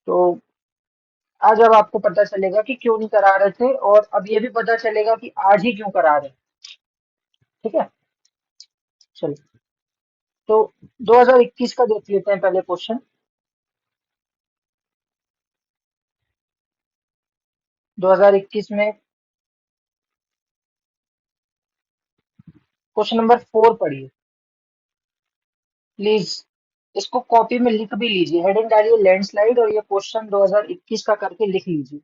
तो आज अब आपको पता चलेगा कि क्यों नहीं करा रहे थे, और अब ये भी पता चलेगा कि आज ही क्यों करा रहे हैं। ठीक है, चलो। तो 2021 का देख लेते हैं पहले क्वेश्चन। 2021 में क्वेश्चन नंबर 4 पढ़िए प्लीज। इसको कॉपी में लिख भी लीजिए, हेडिंग डालिए लैंडस्लाइड, और ये क्वेश्चन 2021 का करके लिख लीजिए।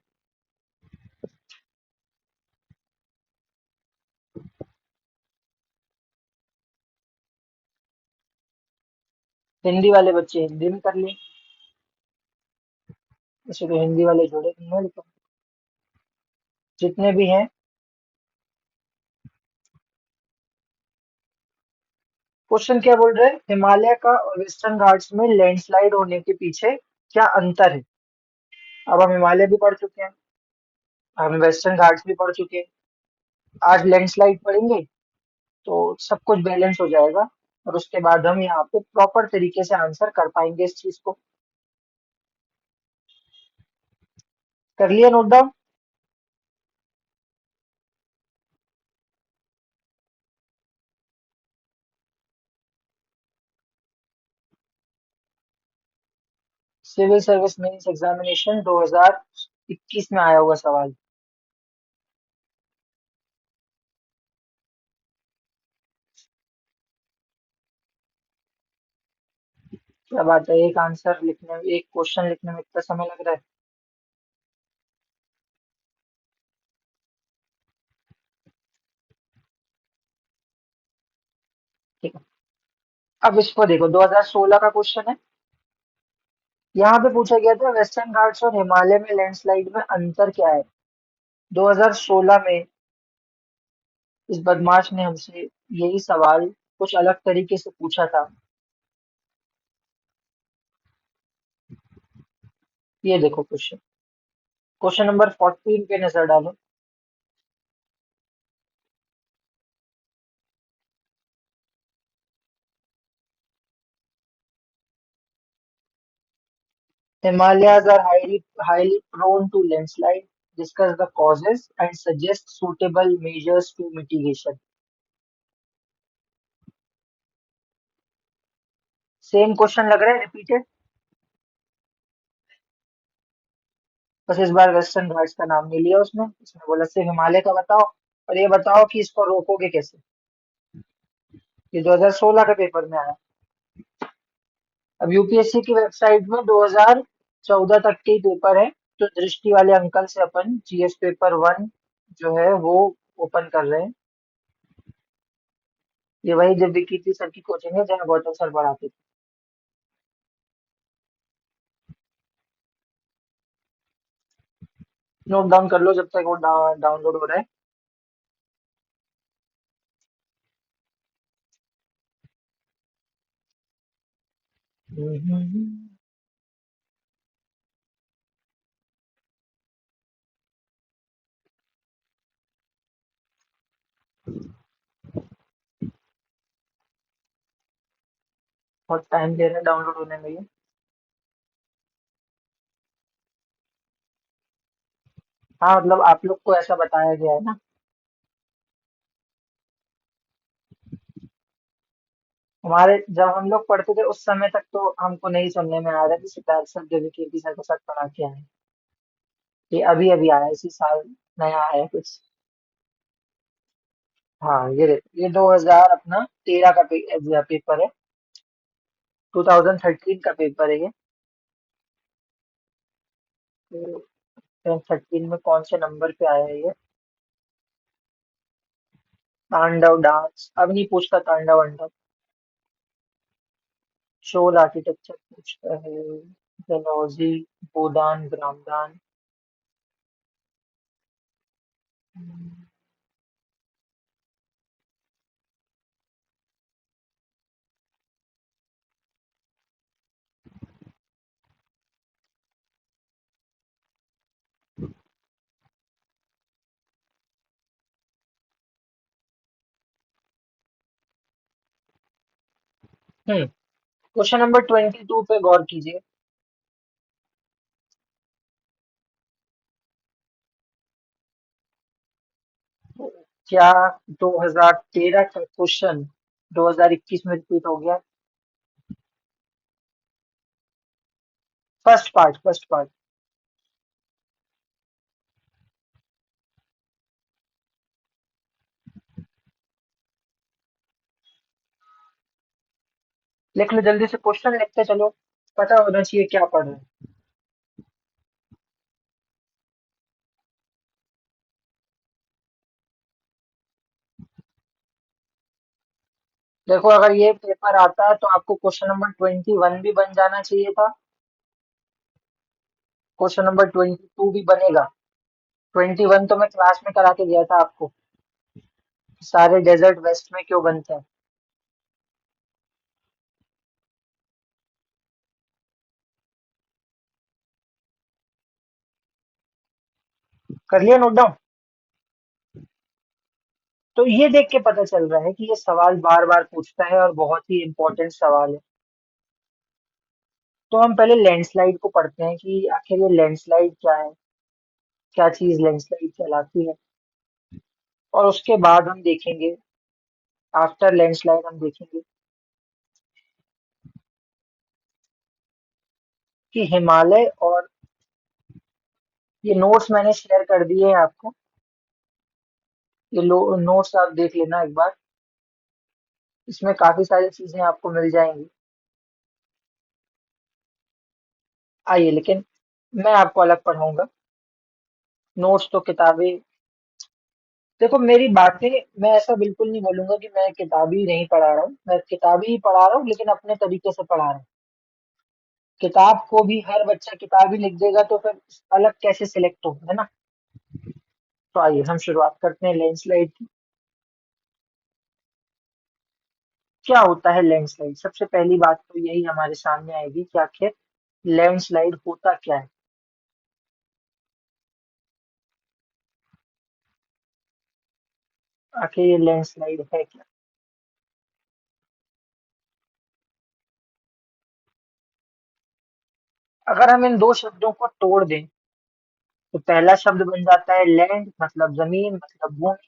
हिंदी वाले बच्चे हिंदी में कर लें, वैसे तो हिंदी वाले जोड़े नहीं है, लेकिन जितने भी हैं। क्वेश्चन क्या बोल रहे हैं, हिमालय का और वेस्टर्न घाट्स में लैंडस्लाइड होने के पीछे क्या अंतर है। अब हम हिमालय भी पढ़ चुके हैं, हम वेस्टर्न घाट्स भी पढ़ चुके हैं, आज लैंडस्लाइड पढ़ेंगे तो सब कुछ बैलेंस हो जाएगा, और उसके बाद हम यहाँ पे प्रॉपर तरीके से आंसर कर पाएंगे इस चीज को। कर लिया note down. Civil service mains examination 2021 में आया हुआ सवाल। क्या बात है, एक आंसर लिखने में, एक क्वेश्चन लिखने में इतना समय लग रहा है। ठीक है, अब इसको देखो, 2016 का क्वेश्चन है। यहाँ पे पूछा गया था वेस्टर्न घाट्स और हिमालय में लैंडस्लाइड में अंतर क्या है। 2016 में इस बदमाश ने हमसे यही सवाल कुछ अलग तरीके से पूछा था। ये देखो क्वेश्चन, क्वेश्चन नंबर 14 पे नजर डालो। Himalayas are highly prone to landslide. Discuss the causes and suggest suitable measures to mitigation. Same question लग रहा है रिपीटेड, बस इस बार वेस्टर्न घाट्स का नाम नहीं लिया उसने, उसने बोला सिर्फ हिमालय का बताओ, और ये बताओ कि इसको रोकोगे कैसे। ये 2016 के पेपर में आया। अब यूपीएससी की वेबसाइट में 2014 तक के ही पेपर है, तो दृष्टि वाले अंकल से अपन जीएस पेपर 1 जो है वो ओपन कर रहे हैं। ये वही दिव्य कीर्ति सर की कोचिंग है जहाँ गौतम सर पढ़ाते थे। नोट डाउन कर लो जब तक वो डाउनलोड हो रहा है। बहुत टाइम ले रहा है डाउनलोड होने में ये। हाँ, मतलब आप लोग को ऐसा बताया गया है ना। हमारे जब हम लोग पढ़ते थे उस समय तक तो हमको नहीं सुनने में आ रहा कि सिद्धार्थ सर देवी कीर्ति सर के साथ पढ़ा के आए हैं। ये अभी अभी आया है, इसी साल नया आया है कुछ। हाँ, ये देखो, ये 2000 अपना 13 का पेपर है, 2013 का पेपर है ये। 2013 में कौन से नंबर पे आया है ये। तांडव डांस अब नहीं पूछता, तांडव अंडव। शोल आर्किटेक्चर पूछता है, डलहौजी, गोदान, ग्रामदान। क्वेश्चन नंबर 22 पे गौर कीजिए। क्या 2013 का क्वेश्चन 2021 में रिपीट हो गया? First part. लिख लो जल्दी से, क्वेश्चन लिखते चलो, पता होना चाहिए क्या पढ़ रहे हैं। देखो, अगर ये पेपर आता है तो आपको क्वेश्चन नंबर 21 भी बन जाना चाहिए था। क्वेश्चन नंबर 22 भी बनेगा। 21 तो मैं क्लास में करा के गया था आपको, सारे डेजर्ट वेस्ट में क्यों बनते हैं। कर लिया नोट डाउन? तो ये देख के पता चल रहा है कि ये सवाल बार बार पूछता है और बहुत ही इंपॉर्टेंट सवाल है। तो हम पहले लैंडस्लाइड को पढ़ते हैं कि आखिर ये लैंडस्लाइड क्या है, क्या चीज लैंडस्लाइड कहलाती है। और उसके बाद हम देखेंगे, आफ्टर लैंडस्लाइड हम देखेंगे कि हिमालय और, ये नोट्स मैंने शेयर कर दिए हैं आपको, ये नोट्स आप देख लेना एक बार, इसमें काफी सारी चीजें आपको मिल जाएंगी। आइए, लेकिन मैं आपको अलग पढ़ाऊंगा। नोट्स तो किताबें, देखो मेरी बातें, मैं ऐसा बिल्कुल नहीं बोलूंगा कि मैं किताबी नहीं पढ़ा रहा हूँ, मैं किताबी ही पढ़ा रहा हूँ लेकिन अपने तरीके से पढ़ा रहा हूँ। किताब को भी हर बच्चा किताबी लिख देगा तो फिर अलग कैसे सिलेक्ट हो, है ना। तो आइए हम शुरुआत करते हैं लैंडस्लाइड की। क्या होता है लैंडस्लाइड? सबसे पहली बात तो यही हमारे सामने आएगी कि आखिर लैंडस्लाइड होता क्या है। आखिर ये लैंडस्लाइड है क्या? अगर हम इन दो शब्दों को तोड़ दें तो पहला शब्द बन जाता है लैंड, मतलब जमीन, मतलब भूमि।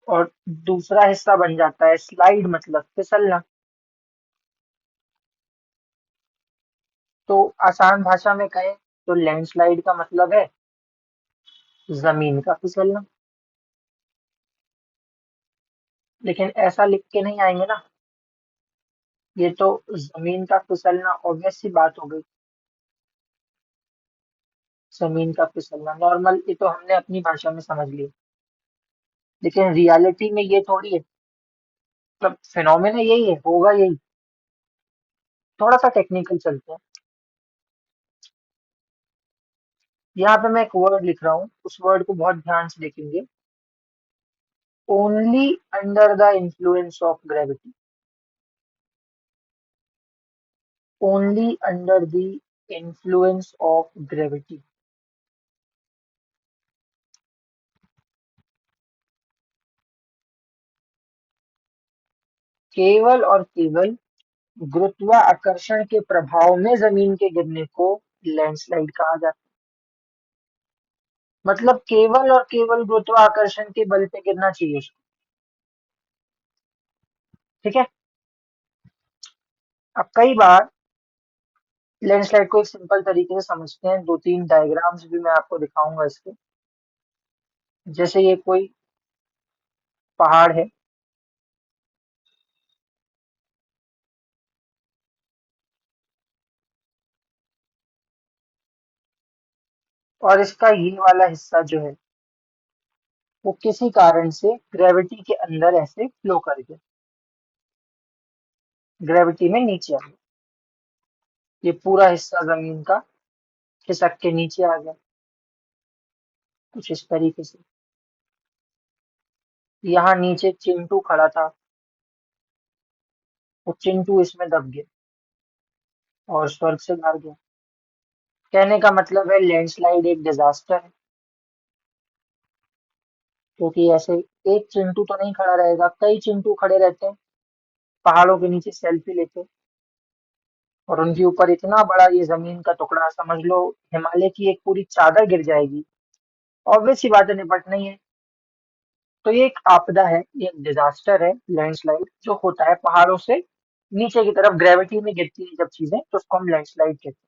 और दूसरा हिस्सा बन जाता है स्लाइड, मतलब फिसलना। तो आसान भाषा में कहें तो लैंडस्लाइड का मतलब है जमीन का फिसलना। लेकिन ऐसा लिख के नहीं आएंगे ना, ये तो जमीन का फिसलना ऑब्वियस सी बात हो गई। जमीन का फिसलना नॉर्मल, ये तो हमने अपनी भाषा में समझ लिया, लेकिन रियलिटी में ये थोड़ी है, मतलब फिनोमेना यही है, होगा यही। थोड़ा सा टेक्निकल चलते हैं। यहाँ पे मैं एक वर्ड लिख रहा हूँ, उस वर्ड को बहुत ध्यान से देखेंगे। Only under the influence of gravity. Only under the influence of gravity. केवल और केवल गुरुत्वाकर्षण के प्रभाव में जमीन के गिरने को लैंडस्लाइड कहा जाता है। मतलब केवल और केवल गुरुत्वाकर्षण के बल पे गिरना चाहिए उसको। ठीक है। अब कई बार लैंडस्लाइड को एक सिंपल तरीके से समझते हैं, दो तीन डायग्राम्स भी मैं आपको दिखाऊंगा इसके। जैसे ये कोई पहाड़ है, और इसका ये वाला हिस्सा जो है वो किसी कारण से ग्रेविटी के अंदर ऐसे फ्लो कर गया, ग्रेविटी में नीचे आ गया। ये पूरा हिस्सा जमीन का खिसक के नीचे आ गया, कुछ इस तरीके से। यहाँ नीचे चिंटू खड़ा था, वो चिंटू इसमें दब गया और स्वर्ग से गिर गया। कहने का मतलब है लैंडस्लाइड एक डिजास्टर है, क्योंकि ऐसे एक चिंटू तो नहीं खड़ा रहेगा, कई चिंटू खड़े रहते हैं पहाड़ों के नीचे सेल्फी लेते, और उनके ऊपर इतना बड़ा ये जमीन का टुकड़ा, समझ लो हिमालय की एक पूरी चादर गिर जाएगी ऑब्वियस सी बात है, निपटना ही है। तो ये एक आपदा है, ये एक डिजास्टर है, लैंडस्लाइड जो होता है पहाड़ों से नीचे की तरफ ग्रेविटी में गिरती है जब चीजें, तो उसको हम लैंडस्लाइड कहते हैं।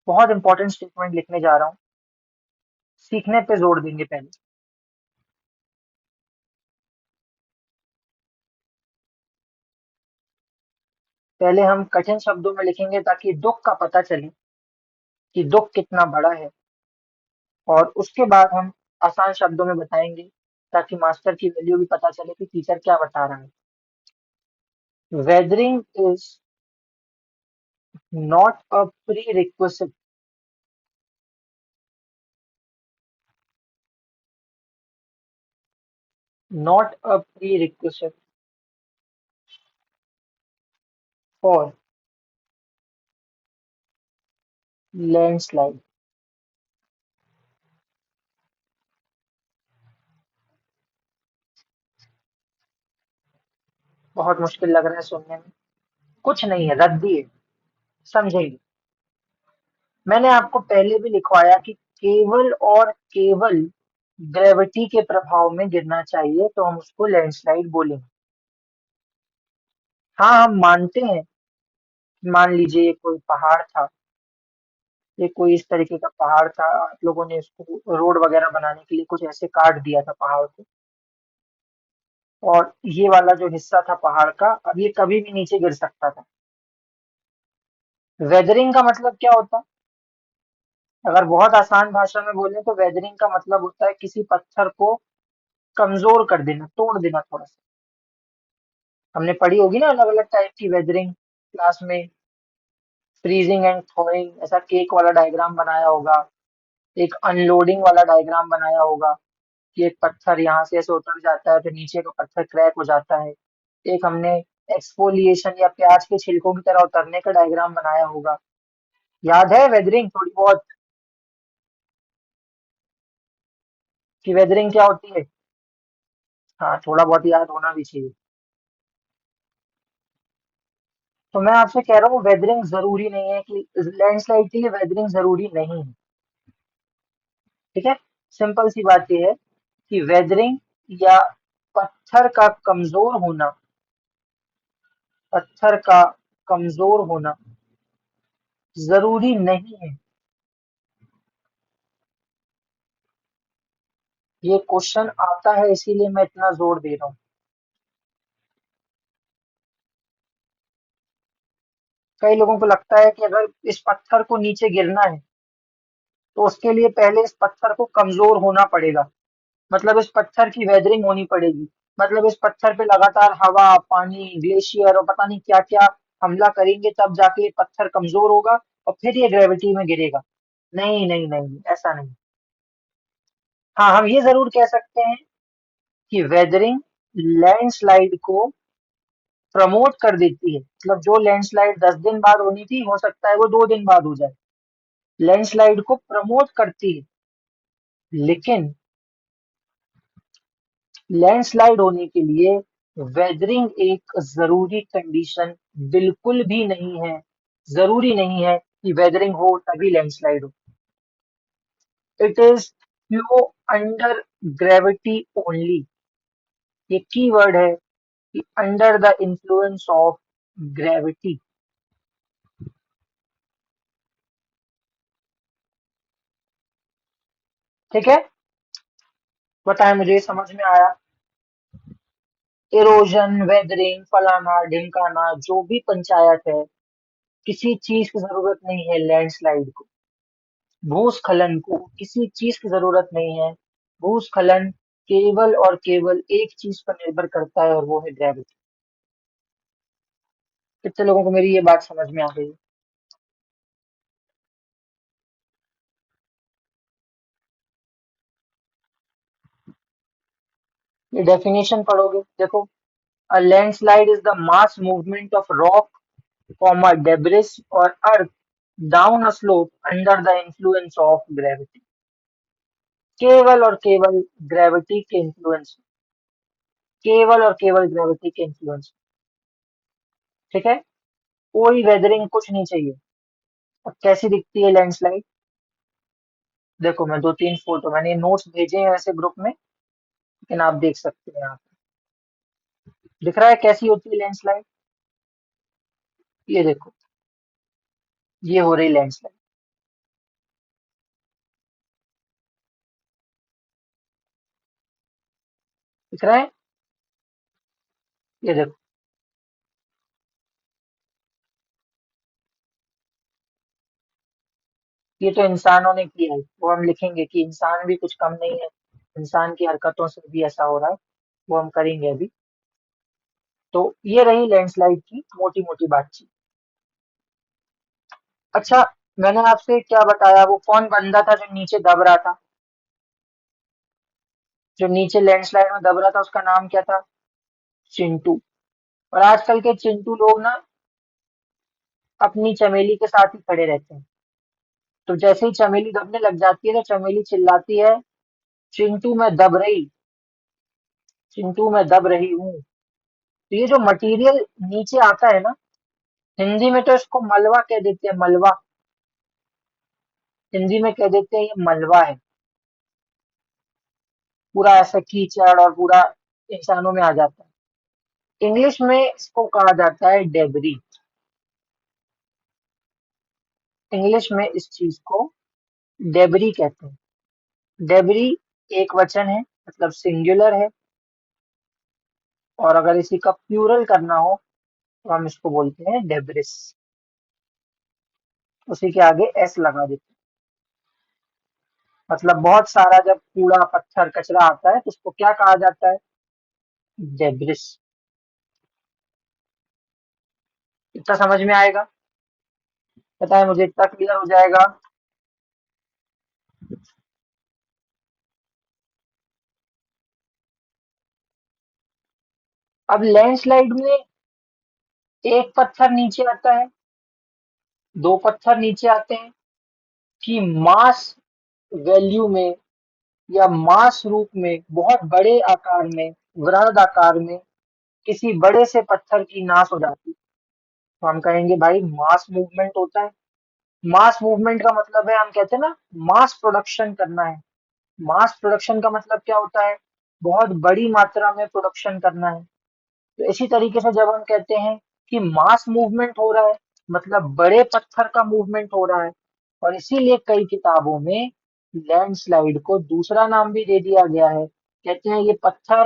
बहुत इंपॉर्टेंट स्टेटमेंट लिखने जा रहा हूँ, सीखने पे जोर देंगे पहले। पहले हम कठिन शब्दों में लिखेंगे ताकि दुख का पता चले कि दुख कितना बड़ा है, और उसके बाद हम आसान शब्दों में बताएंगे ताकि मास्टर की वैल्यू भी पता चले कि टीचर क्या बता रहा है। Weathering is not a pre request, not a pre request for landslide. बहुत मुश्किल लग रहा है सुनने में, कुछ नहीं है, रद्दी है, समझेंगे। मैंने आपको पहले भी लिखवाया कि केवल और केवल ग्रेविटी के प्रभाव में गिरना चाहिए तो हम उसको लैंडस्लाइड बोलेंगे। हाँ, हम मानते हैं कि मान लीजिए ये कोई पहाड़ था, ये कोई इस तरीके का पहाड़ था, आप लोगों ने इसको रोड वगैरह बनाने के लिए कुछ ऐसे काट दिया था पहाड़ को, और ये वाला जो हिस्सा था पहाड़ का, अब ये कभी भी नीचे गिर सकता था। वेदरिंग का मतलब क्या होता है? अगर बहुत आसान भाषा में बोले तो वेदरिंग का मतलब होता है किसी पत्थर को कमजोर कर देना, तोड़ देना थोड़ा सा। हमने पढ़ी होगी ना अलग अलग टाइप की वेदरिंग क्लास में, फ्रीजिंग एंड थॉइंग, ऐसा केक वाला डायग्राम बनाया होगा, एक अनलोडिंग वाला डायग्राम बनाया होगा कि एक पत्थर यहाँ से ऐसे उतर जाता है फिर नीचे का पत्थर क्रैक हो जाता है। एक हमने एक्सफोलिएशन या प्याज के छिलकों की तरह उतरने का डायग्राम बनाया होगा। याद है वेदरिंग थोड़ी बहुत, कि वेदरिंग क्या होती है? हाँ, थोड़ा बहुत याद होना भी चाहिए। तो मैं आपसे कह रहा हूँ वेदरिंग जरूरी नहीं है, कि लैंडस्लाइड के लिए वेदरिंग जरूरी नहीं है। ठीक है, सिंपल सी बात यह है कि वेदरिंग या पत्थर का कमजोर होना, पत्थर का कमजोर होना जरूरी नहीं है। ये क्वेश्चन आता है इसीलिए मैं इतना जोर दे रहा हूँ। कई लोगों को लगता है कि अगर इस पत्थर को नीचे गिरना है तो उसके लिए पहले इस पत्थर को कमजोर होना पड़ेगा, मतलब इस पत्थर की वेदरिंग होनी पड़ेगी, मतलब इस पत्थर पे लगातार हवा, पानी, ग्लेशियर और पता नहीं क्या क्या हमला करेंगे तब जाके ये पत्थर कमजोर होगा और फिर ये ग्रेविटी में गिरेगा। नहीं नहीं नहीं, ऐसा नहीं। हाँ, हम ये जरूर कह सकते हैं कि वेदरिंग लैंडस्लाइड को प्रमोट कर देती है, मतलब जो लैंडस्लाइड 10 दिन बाद होनी थी हो सकता है वो 2 दिन बाद हो जाए, लैंडस्लाइड को प्रमोट करती है। लेकिन लैंडस्लाइड होने के लिए वेदरिंग एक जरूरी कंडीशन बिल्कुल भी नहीं है। जरूरी नहीं है कि वेदरिंग हो तभी लैंडस्लाइड हो। It is flow under gravity only. ये की वर्ड है कि under the influence of gravity. ठीक है, बताएं मुझे, समझ में आया? इरोजन, वेदरिंग, फलाना ढिमकाना, जो भी पंचायत है, किसी चीज की जरूरत नहीं है लैंडस्लाइड को। भूस्खलन को किसी चीज की जरूरत नहीं है। भूस्खलन केवल और केवल एक चीज पर निर्भर करता है और वो है ग्रेविटी। कितने लोगों को मेरी ये बात समझ में आ गई? ये डेफिनेशन पढ़ोगे, देखो। A landslide is the mass movement of rock, comma debris और earth down a slope under the influence of gravity. केवल और केवल ग्रेविटी के इन्फ्लुएंस, केवल और केवल ग्रेविटी के इन्फ्लुएंस। ठीक है, कोई वेदरिंग कुछ नहीं चाहिए। अब कैसी दिखती है लैंडस्लाइड? देखो मैं दो तीन फोटो मैंने नोट्स भेजे हैं वैसे ग्रुप में, लेकिन आप देख सकते हैं यहाँ पे। दिख रहा है कैसी होती है लैंडस्लाइड? ये देखो, ये हो रही लैंडस्लाइड। दिख रहा है? ये देखो, ये तो इंसानों ने किया है, वो हम लिखेंगे कि इंसान भी कुछ कम नहीं है, इंसान की हरकतों से भी ऐसा हो रहा है, वो हम करेंगे अभी। तो ये रही लैंडस्लाइड की मोटी मोटी बातचीत। अच्छा, मैंने आपसे क्या बताया, वो कौन बंदा था जो नीचे दब रहा था, जो नीचे लैंडस्लाइड में दब रहा था, उसका नाम क्या था? चिंटू। और आजकल के चिंटू लोग ना अपनी चमेली के साथ ही खड़े रहते हैं। तो जैसे ही चमेली दबने लग जाती है तो चमेली चिल्लाती है, चिंटू मैं दब रही, चिंटू मैं दब रही हूँ। तो ये जो मटेरियल नीचे आता है ना, हिंदी में तो इसको मलबा कह देते हैं, मलबा। हिंदी में कह देते हैं ये मलबा है। पूरा ऐसा कीचड़ और पूरा इंसानों में आ जाता है। इंग्लिश में इसको कहा जाता है डेबरी। इंग्लिश में इस चीज को डेबरी कहते हैं। डेबरी एक वचन है, मतलब सिंगुलर है। और अगर इसी का प्लूरल करना हो तो हम इसको बोलते हैं डेब्रिस। उसी के आगे एस लगा देते हैं। मतलब बहुत सारा जब कूड़ा पत्थर कचरा आता है तो उसको क्या कहा जाता है? डेब्रिस। इतना समझ में आएगा? पता है मुझे, इतना क्लियर हो जाएगा। अब लैंडस्लाइड में एक पत्थर नीचे आता है, दो पत्थर नीचे आते हैं, कि मास वैल्यू में या मास रूप में बहुत बड़े आकार में, वृहद आकार में किसी बड़े से पत्थर की नाश हो जाती है, तो हम कहेंगे भाई मास मूवमेंट होता है। मास मूवमेंट का मतलब है, हम कहते हैं ना, मास प्रोडक्शन करना है। मास प्रोडक्शन का मतलब क्या होता है? बहुत बड़ी मात्रा में प्रोडक्शन करना है। तो इसी तरीके से जब हम कहते हैं कि मास मूवमेंट हो रहा है, मतलब बड़े पत्थर का मूवमेंट हो रहा है। और इसीलिए कई किताबों में लैंडस्लाइड को दूसरा नाम भी दे दिया गया है, कहते हैं ये पत्थर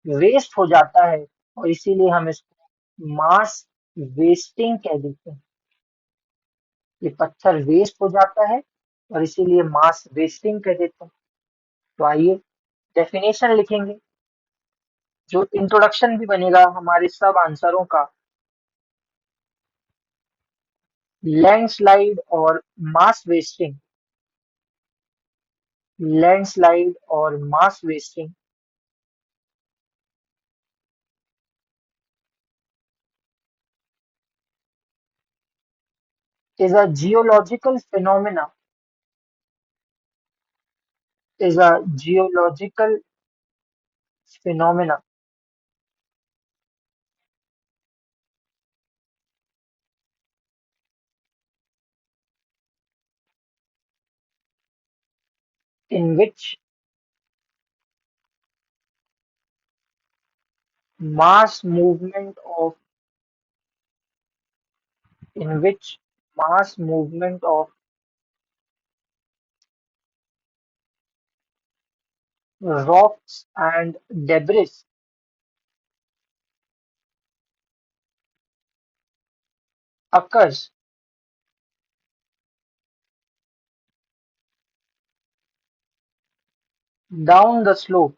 वेस्ट हो जाता है, और इसीलिए हम इसको मास वेस्टिंग कह देते हैं। ये पत्थर वेस्ट हो जाता है और इसीलिए मास वेस्टिंग कह देते हैं। तो आइए डेफिनेशन लिखेंगे, जो इंट्रोडक्शन भी बनेगा हमारे सब आंसरों का। लैंडस्लाइड और मास वेस्टिंग, लैंडस्लाइड और mass wasting is a geological phenomena, is a geological phenomena in which mass movement of in which mass movement of rocks and debris occurs down the slope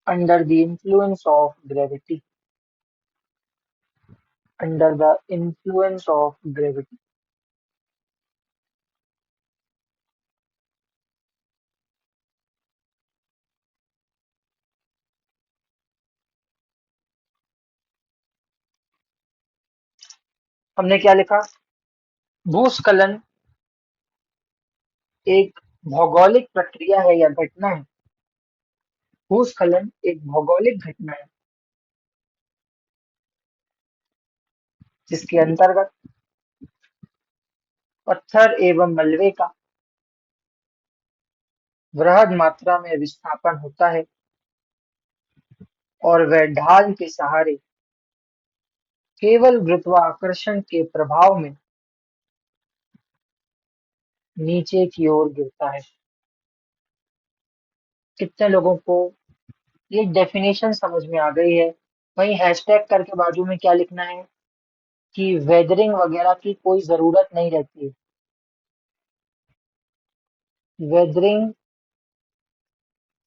under the influence of gravity, under the influence of gravity। हमने क्या लिखा? भूस्खलन एक भौगोलिक प्रक्रिया है या घटना है। भूस्खलन एक भौगोलिक घटना है जिसके अंतर्गत पत्थर एवं मलबे का वृहद मात्रा में विस्थापन होता है और वह ढाल के सहारे केवल गुरुत्वाकर्षण के प्रभाव में नीचे की ओर गिरता है। कितने लोगों को ये डेफिनेशन समझ में आ गई है? वहीं हैशटैग करके बाजू में क्या लिखना है कि वेदरिंग वगैरह की कोई जरूरत नहीं रहती है। Weathering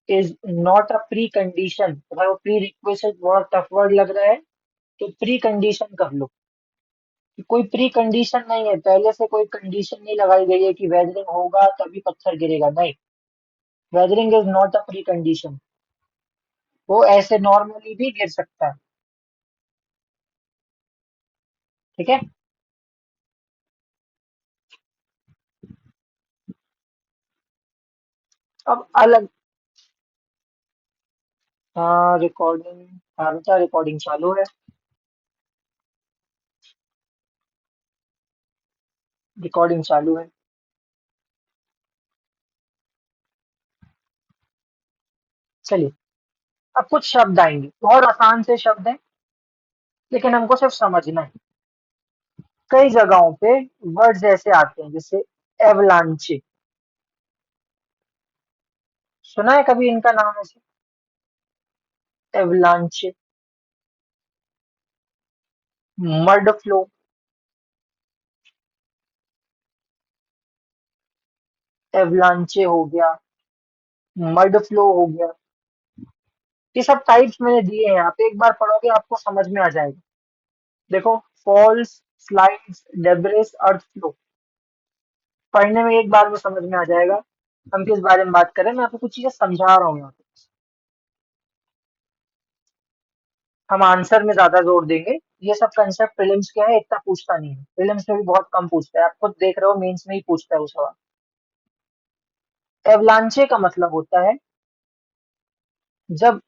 is not a pre condition. अगर वो प्री रिक्वेस्ट बहुत टफ वर्ड लग रहा है तो प्री कंडीशन कर लो कि कोई प्री कंडीशन नहीं है, पहले से कोई कंडीशन नहीं लगाई गई है कि वेदरिंग होगा तभी पत्थर गिरेगा, नहीं। Weathering is not a pre condition, वो ऐसे नॉर्मली भी गिर सकता है। ठीक है। अब अलग, हाँ रिकॉर्डिंग, हाँ बेटा रिकॉर्डिंग चालू है। रिकॉर्डिंग चालू है। चलिए, अब कुछ शब्द आएंगे, बहुत आसान से शब्द हैं लेकिन हमको सिर्फ समझना है। कई जगहों पे वर्ड्स ऐसे आते हैं जैसे एवलांचे। सुना है कभी इनका नाम ऐसे? एवलांचे, मड फ्लो, एवलांचे हो गया, मड फ्लो हो गया। ये सब टाइप्स मैंने दिए हैं, आप एक बार पढ़ोगे आपको समझ में आ जाएगा। देखो, फॉल्स, स्लाइड्स, डेब्रिस, अर्थ फ्लो, पढ़ने में एक बार में समझ में आ जाएगा हम किस बारे में बात करें। मैं आपको कुछ चीजें समझा रहा हूँ यहाँ पे। हम आंसर में ज्यादा जोर देंगे। ये सब कंसेप्ट प्रीलिम्स के है, इतना पूछता नहीं है, प्रीलिम्स में भी बहुत कम पूछता है, आप खुद देख रहे हो मेंस में ही पूछता है वो सवाल। एवलांचे का मतलब होता है जब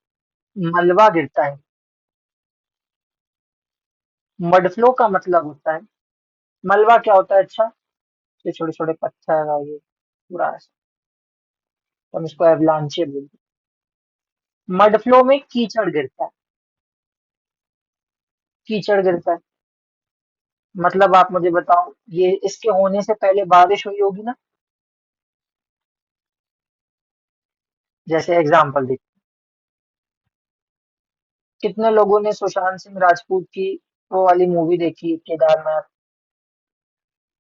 मलबा गिरता है। मड फ्लो का मतलब होता है, मलबा क्या होता है, अच्छा, ये छोटे छोटे पत्थर और ये पूरा ऐसा, तो हम इसको एवलांचे बोलते हैं। मड फ्लो में कीचड़ गिरता है, कीचड़ गिरता है। मतलब आप मुझे बताओ, ये इसके होने से पहले बारिश हुई होगी ना? जैसे एग्जाम्पल देखिए, कितने लोगों ने सुशांत सिंह राजपूत की वो वाली मूवी देखी केदारनाथ?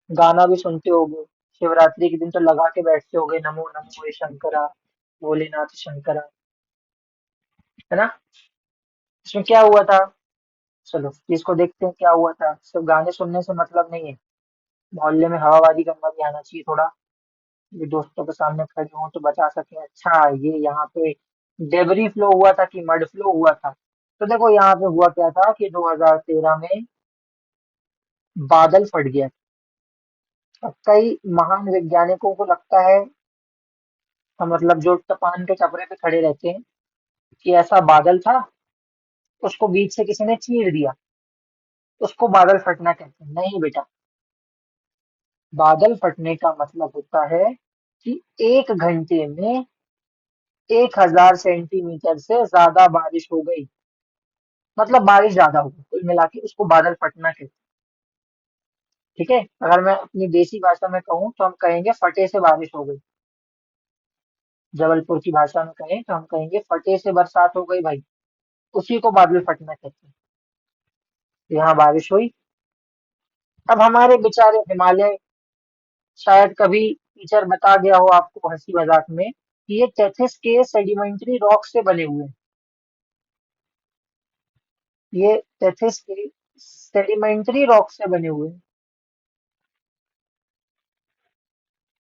गाना भी सुनते होगे, शिवरात्रि के दिन तो लगा के बैठते होगे, नमो नमो हे शंकरा, भोलेनाथ शंकरा, है ना? इसमें क्या हुआ था? चलो इसको देखते हैं क्या हुआ था। सिर्फ गाने सुनने से मतलब नहीं है, मोहल्ले में हवाबाजी करना भी आना चाहिए थोड़ा, ये दोस्तों के सामने खड़े हों तो बता सके अच्छा ये यहाँ पे डेबरी फ्लो हुआ था कि मड फ्लो हुआ था। तो देखो यहाँ पे हुआ क्या था कि 2013 में बादल फट गया। अब कई महान वैज्ञानिकों को लगता है, मतलब जो पान के टपरे पे खड़े रहते हैं, कि ऐसा बादल था, उसको बीच से किसी ने चीर दिया, उसको बादल फटना कहते हैं। नहीं बेटा, बादल फटने का मतलब होता है कि 1 घंटे में 1000 सेंटीमीटर से ज्यादा बारिश हो गई, मतलब बारिश ज्यादा हो गई, कुल मिला के उसको बादल फटना कहते हैं। ठीक है, अगर मैं अपनी देसी भाषा में कहूँ तो हम कहेंगे फटे से बारिश हो गई। जबलपुर की भाषा में कहें तो हम कहेंगे फटे से बरसात हो गई भाई, उसी को बादल फटना कहते हैं। तो यहाँ बारिश हुई। अब हमारे बेचारे हिमालय, शायद कभी टीचर बता गया हो आपको हंसी मजाक में कि ये टेथिस के सेडिमेंट्री रॉक से बने हुए हैं। ये टेथिस के सेडिमेंट्री रॉक से बने हुए हैं,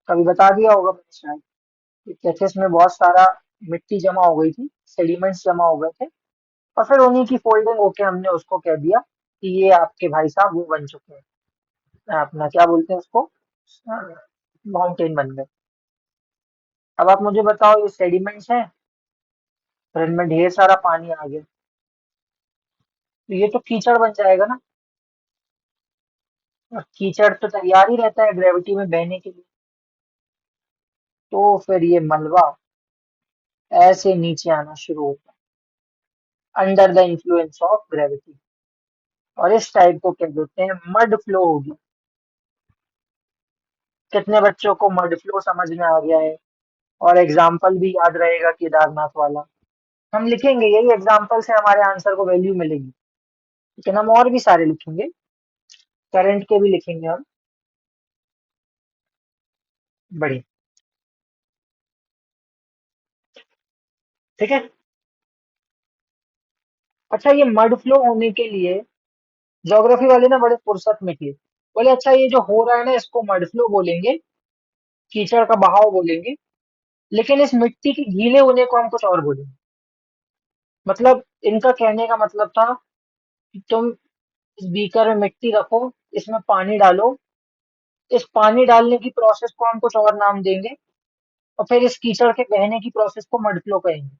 कभी बता दिया होगा मैंने शायद। कि टेथिस में बहुत सारा मिट्टी जमा हो गई थी, सेडिमेंट्स जमा हो गए थे, और फिर उन्हीं की फोल्डिंग होके हमने उसको कह दिया कि ये आपके भाई साहब वो बन चुके हैं, अपना क्या बोलते हैं उसको, माउंटेन बन गए। अब आप मुझे बताओ, ये सेडिमेंट्स हैं और इनमें ढेर सारा पानी आ गया, तो ये तो कीचड़ बन जाएगा ना। और कीचड़ तो तैयार ही रहता है ग्रेविटी में बहने के लिए। तो फिर ये मलबा ऐसे नीचे आना शुरू होता है under the influence of gravity, और इस टाइप को क्या कहते हैं, मड फ्लो होगी। कितने बच्चों को मड फ्लो समझ में आ गया है, और एग्जाम्पल भी याद रहेगा केदारनाथ वाला। हम लिखेंगे, यही एग्जाम्पल से हमारे आंसर को वैल्यू मिलेगी, लेकिन हम और भी सारे लिखेंगे, करंट के भी लिखेंगे हम। बढ़िया। ठीक है। अच्छा, ये मड फ्लो होने के लिए ज्योग्राफी वाले ना बड़े फुर्सत में थे। बोले अच्छा, ये जो हो रहा है ना इसको मड फ्लो बोलेंगे, कीचड़ का बहाव बोलेंगे, लेकिन इस मिट्टी के गीले होने को हम कुछ और बोलेंगे। मतलब इनका कहने का मतलब था कि तुम इस बीकर में मिट्टी रखो, इसमें पानी डालो, इस पानी डालने की प्रोसेस को हम कुछ और नाम देंगे, और फिर इस कीचड़ के बहने की प्रोसेस को मड फ्लो कहेंगे।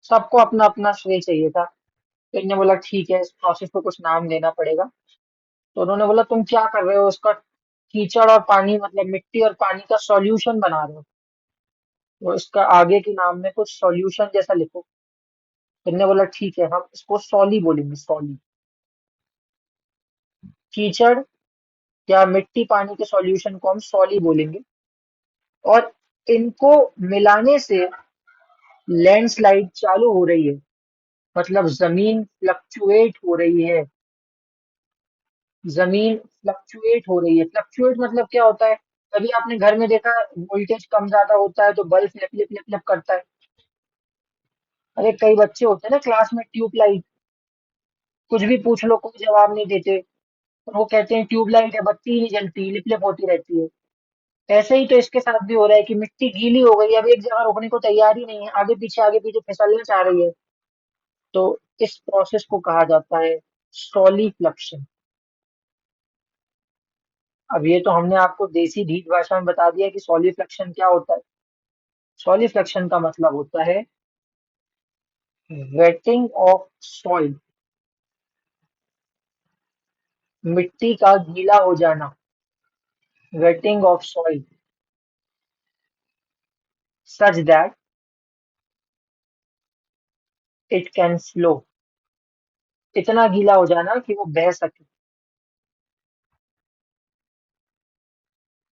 सबको अपना अपना श्रेय चाहिए था। तो इन्होंने बोला ठीक है, इस प्रोसेस को कुछ नाम देना पड़ेगा। तो उन्होंने बोला तुम क्या कर रहे हो, उसका कीचड़ और पानी मतलब मिट्टी और पानी का सॉल्यूशन बना रहे हो, तो इसका आगे के नाम में कुछ सॉल्यूशन जैसा लिखो। तो इन्होंने बोला ठीक है, हम इसको सॉली बोलेंगे, सॉली। कीचड़ या मिट्टी पानी के सॉल्यूशन को हम सॉली बोलेंगे, और इनको मिलाने से लैंडस्लाइड चालू हो रही है, मतलब जमीन फ्लक्चुएट हो रही है। जमीन फ्लक्चुएट हो रही है, फ्लक्चुएट मतलब क्या होता है, कभी आपने घर में देखा वोल्टेज कम ज्यादा होता है तो bulb lip lip lip lip करता है। अरे कई बच्चे होते हैं ना क्लास में, ट्यूबलाइट, कुछ भी पूछ लो कोई जवाब नहीं देते, और वो कहते हैं ट्यूबलाइट है, बत्ती ही नहीं जलती, लिप लिप होती रहती है। ऐसे ही तो इसके साथ भी हो रहा है कि मिट्टी गीली हो गई, अब एक जगह रुकने को तैयार ही नहीं है, आगे पीछे फिसलना चाह रही है। तो इस प्रोसेस को कहा जाता है सॉलिफ्लक्शन। अब ये तो हमने आपको देसी ढीठ भाषा में बता दिया कि सॉलिफ्लक्शन क्या होता है। सॉलिफ्लक्शन का मतलब होता है वेटिंग ऑफ सॉइल, मिट्टी का गीला हो जाना, waiting of soil such that it can flow, इतना गीला हो जाना कि वो बह सके।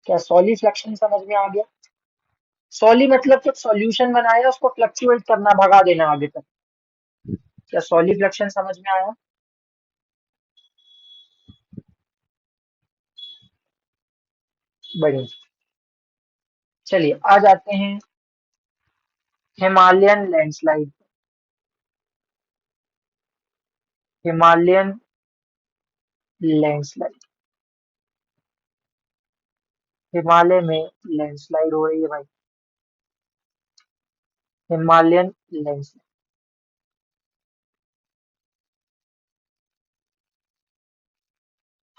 क्या सॉलिफ्लक्शन समझ में आ गया? सॉली मतलब जब सॉल्यूशन बनाया उसको फ्लक्चुएट करना, भगा देना आगे तक। क्या सॉलिफ्लक्शन समझ में आया? बढ़िया। चलिए आ जाते हैं Himalayan landslide. Himalayan landslide, Himalaya में लैंडस्लाइड हो रही है भाई, हिमालयन लैंडस्लाइड।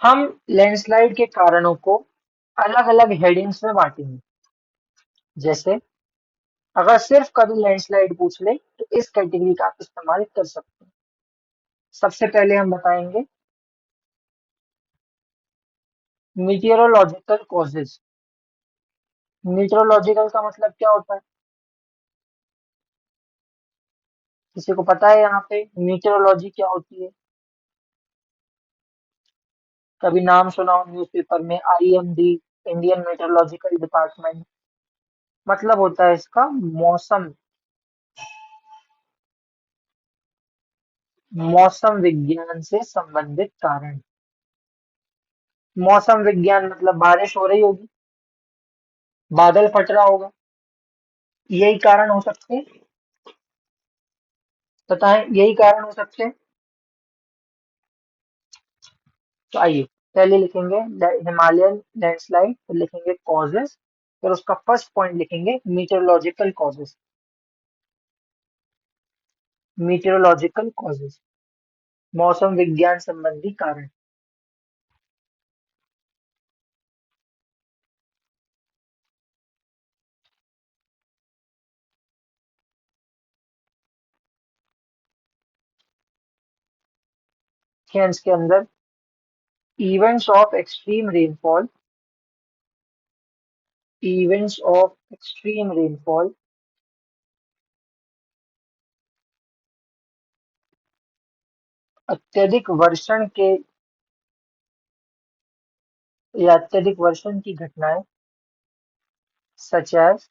हम लैंडस्लाइड के कारणों को अलग अलग हेडिंग्स में बांटेंगे। जैसे अगर सिर्फ कभी लैंडस्लाइड पूछ ले तो इस कैटेगरी का आप इस्तेमाल कर सकते हैं। सबसे पहले हम बताएंगे मीटियोरोलॉजिकल कॉजेज। मीटरोलॉजिकल का मतलब क्या होता है, किसी को पता है यहाँ पे मीटरोलॉजी क्या होती है? कभी नाम सुना हो न्यूज़पेपर में, आईएमडी, इंडियन मेट्रोलॉजिकल डिपार्टमेंट। मतलब होता है इसका मौसम, मौसम विज्ञान से संबंधित कारण। मौसम विज्ञान मतलब बारिश हो रही होगी, बादल फट रहा होगा, यही कारण हो सकते हैं। बताएं, यही कारण हो सकते हैं। तो आइए पहले लिखेंगे हिमालयन लैंडस्लाइड, फिर लिखेंगे कॉजेस, फिर उसका फर्स्ट पॉइंट लिखेंगे मीटेरोलॉजिकल कॉजेस। मीटेरोलॉजिकल कॉजेस, मौसम विज्ञान संबंधी कारण। सेकेंड्स के अंदर events of extreme rainfall, events of extreme rainfall, अत्यधिक वर्षण के या अत्यधिक वर्षण की घटनाएं, सच एज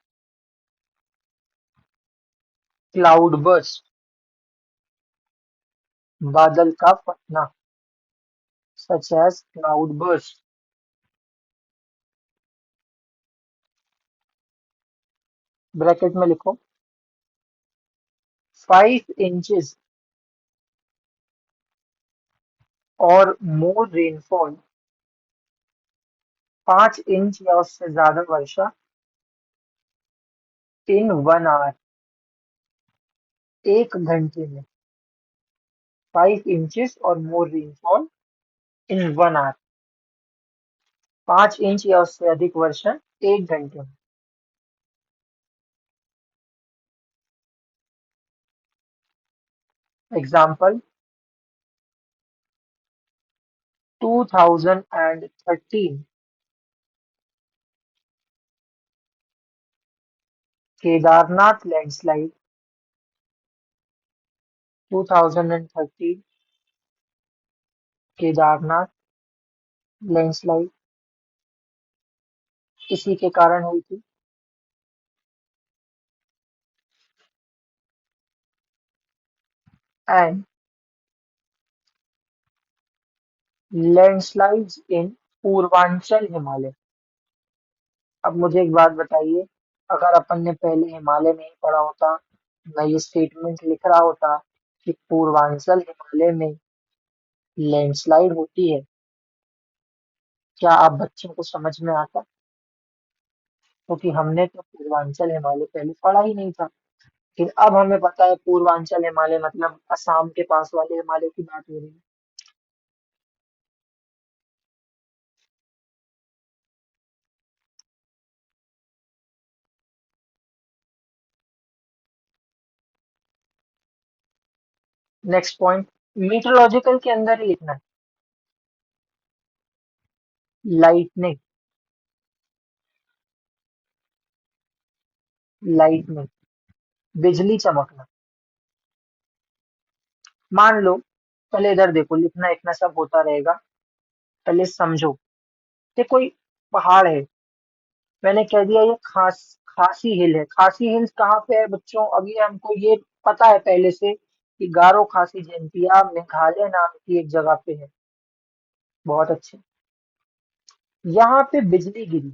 क्लाउड बर्स्ट, बादल का फटना, such as cloud burst. Bracket में लिखो 5 इंचेस और मोर रेनफॉल, 5 इंच या उससे ज्यादा वर्षा इन 1 आवर, 1 घंटे में। 5 इंचेस और मोर रेनफॉल इन 1 आवर, 5 इंच या उससे अधिक वर्षा 1 घंटे में। Example 2013 Kedarnath landslide, 2013 Kedarnath landslide इसी के कारण हुई थी। एंड लैंडस्लाइड्स इन पूर्वांचल हिमालय। अब मुझे एक बात बताइए, अगर अपन ने पहले हिमालय नहीं पढ़ा होता, मैं ये स्टेटमेंट लिख रहा होता कि पूर्वांचल हिमालय में लैंडस्लाइड होती है, क्या आप बच्चों को समझ में आता? क्योंकि हमने तो पूर्वांचल हिमालय पहले पढ़ा ही नहीं था। लेकिन अब हमें पता है पूर्वांचल हिमालय मतलब असम के पास वाले हिमालय की बात हो रही है। नेक्स्ट पॉइंट, मीटरोलॉजिकल के अंदर ही लिखना है। लाइटनिंग, लाइटनिंग, बिजली चमकना। मान लो, पहले इधर देखो, लिखना इतना सब होता रहेगा, पहले समझो। ये कोई पहाड़ है, मैंने कह दिया ये खासी हिल है। खासी हिल्स कहाँ पे है बच्चों? अभी हमको ये पता है पहले से कि गारो खासी जयंतिया मेघालय नाम की एक जगह पे है। बहुत अच्छे। यहाँ पे बिजली गिरी,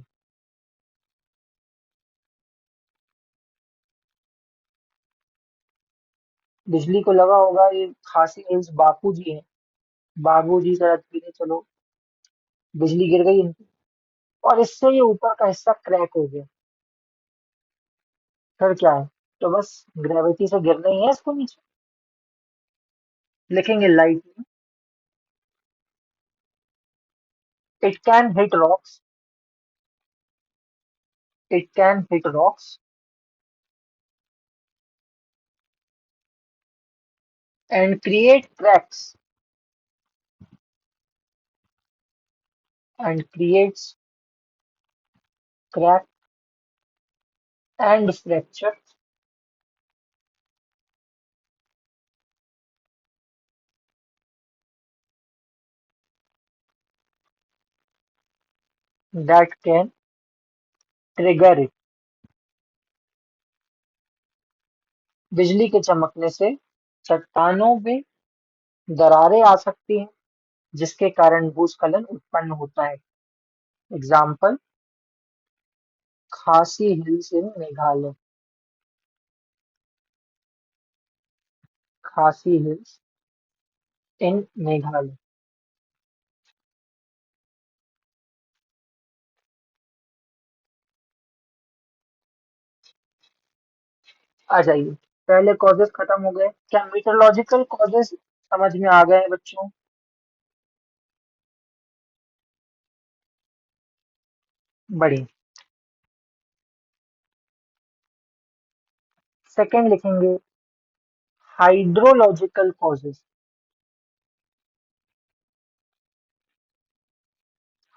बिजली को लगा होगा ये खासी हिल्स बापू जी हैं, बाबू जी शायद गिरे, चलो बिजली गिर गई इनकी, और इससे ये ऊपर का हिस्सा क्रैक हो गया। फिर क्या है? तो बस ग्रेविटी से गिरना ही है इसको नीचे। लिखेंगे light, it can hit rocks, it can hit rocks and create cracks, and creates crack and fracture that can trigger it. बिजली के चमकने से चट्टानों में दरारें आ सकती हैं, जिसके कारण भूस्खलन उत्पन्न होता है। एग्जाम्पल खासी हिल्स इन मेघालय, खासी हिल्स इन मेघालय। आ जाइए, पहले कॉजेस खत्म हो गए, क्या मीटरोलॉजिकल कॉजेस समझ में आ गए हैं बच्चों? बढ़िया। सेकंड लिखेंगे हाइड्रोलॉजिकल कॉजेस।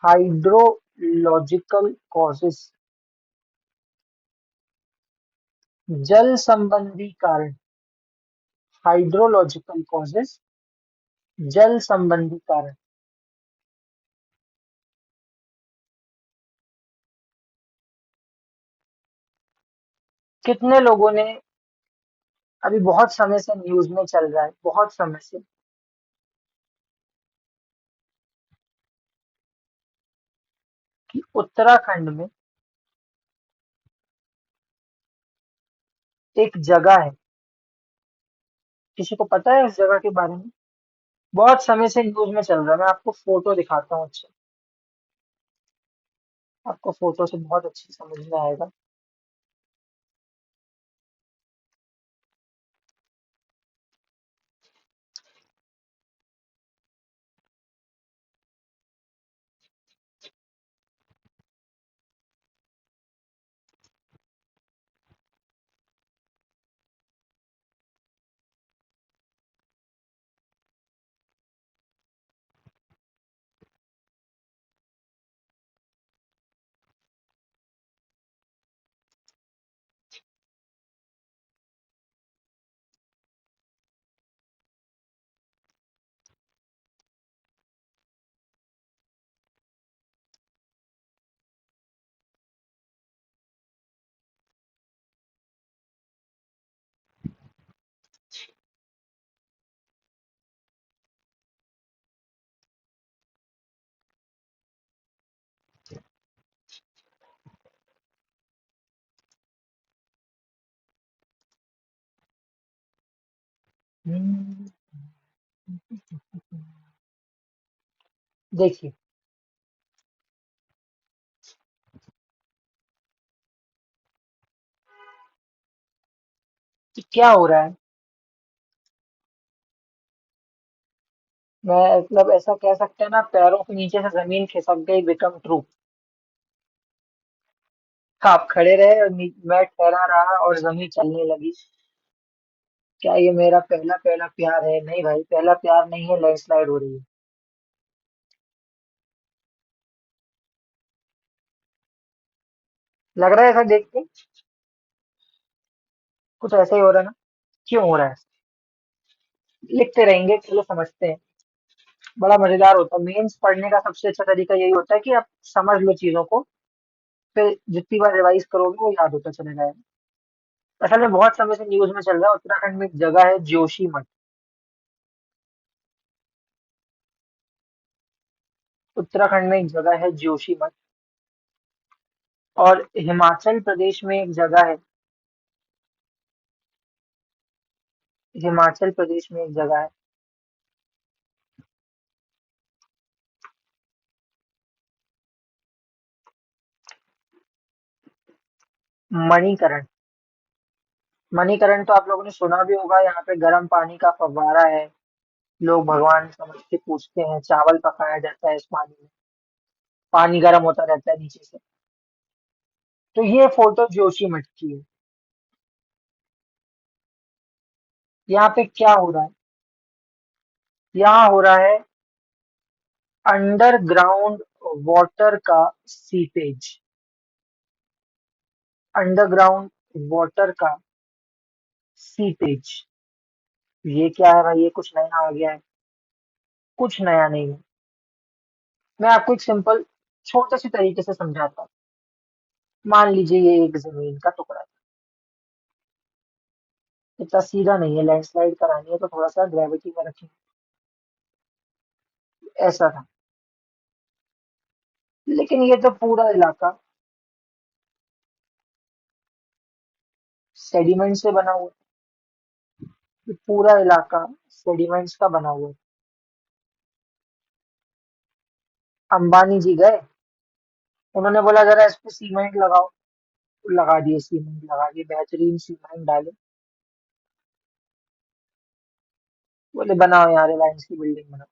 हाइड्रोलॉजिकल कॉजेस, जल संबंधी कारण। हाइड्रोलॉजिकल कॉजेस, जल संबंधी कारण। कितने लोगों ने, अभी बहुत समय से न्यूज में चल रहा है, बहुत समय से, कि उत्तराखंड में एक जगह है, किसी को पता है इस जगह के बारे में? बहुत समय से न्यूज में चल रहा है, मैं आपको फोटो दिखाता हूँ। अच्छा, आपको फोटो से बहुत अच्छी समझ में आएगा। हम्म, देखिए, कि क्या हो रहा है। मैं मतलब ऐसा कह सकते हैं ना, पैरों के नीचे से जमीन खिसक गई, बिकम ट्रू। आप खड़े रहे और मैं ठहरा रहा और जमीन चलने लगी। क्या ये मेरा पहला पहला प्यार है? नहीं भाई, पहला प्यार नहीं है, लैंडस्लाइड हो रही है। लग रहा है ऐसा देख के? कुछ ऐसा ही हो रहा है ना? क्यों हो रहा है? लिखते रहेंगे, चलो समझते हैं। बड़ा मजेदार होता है, मेंस पढ़ने का सबसे अच्छा तरीका यही होता है कि आप समझ लो चीजों को, फिर जितनी बार रिवाइज करोगे वो याद होता चला जाएगा। असल में बहुत समय से न्यूज में चल रहा है, उत्तराखंड में एक जगह है जोशी मठ। उत्तराखंड में एक जगह है जोशी मठ। और हिमाचल प्रदेश में एक जगह है, हिमाचल प्रदेश में एक जगह है मणिकरण। मणिकरण तो आप लोगों ने सुना भी होगा, यहाँ पे गर्म पानी का फव्वारा है। लोग भगवान समझ के पूछते हैं, चावल पकाया जाता है इस पानी में, पानी गर्म होता रहता है नीचे से। तो ये फोटो जोशी मठ की है। यहाँ पे क्या हो रहा है? यहाँ हो रहा है अंडरग्राउंड वाटर का सीपेज। अंडरग्राउंड वाटर का सीपेज। ये क्या है भाई? ये कुछ नया आ गया है? कुछ नया नहीं है। मैं आपको एक सिंपल छोटे से तरीके से समझाता हूँ। मान लीजिए ये एक जमीन का टुकड़ा है, इतना सीधा नहीं है, लैंडस्लाइड करानी है तो थोड़ा सा ग्रेविटी में रखें। ऐसा था। लेकिन ये तो पूरा इलाका सेडिमेंट से बना हुआ है, ये पूरा इलाका सेडिमेंट्स का बना हुआ है। अंबानी जी गए, उन्होंने बोला जरा इस पे सीमेंट लगाओ, लगा दिए, सीमेंट लगा दिए, बेहतरीन सीमेंट डाले। बोले बनाओ यार, रिलायंस की बिल्डिंग बनाओ।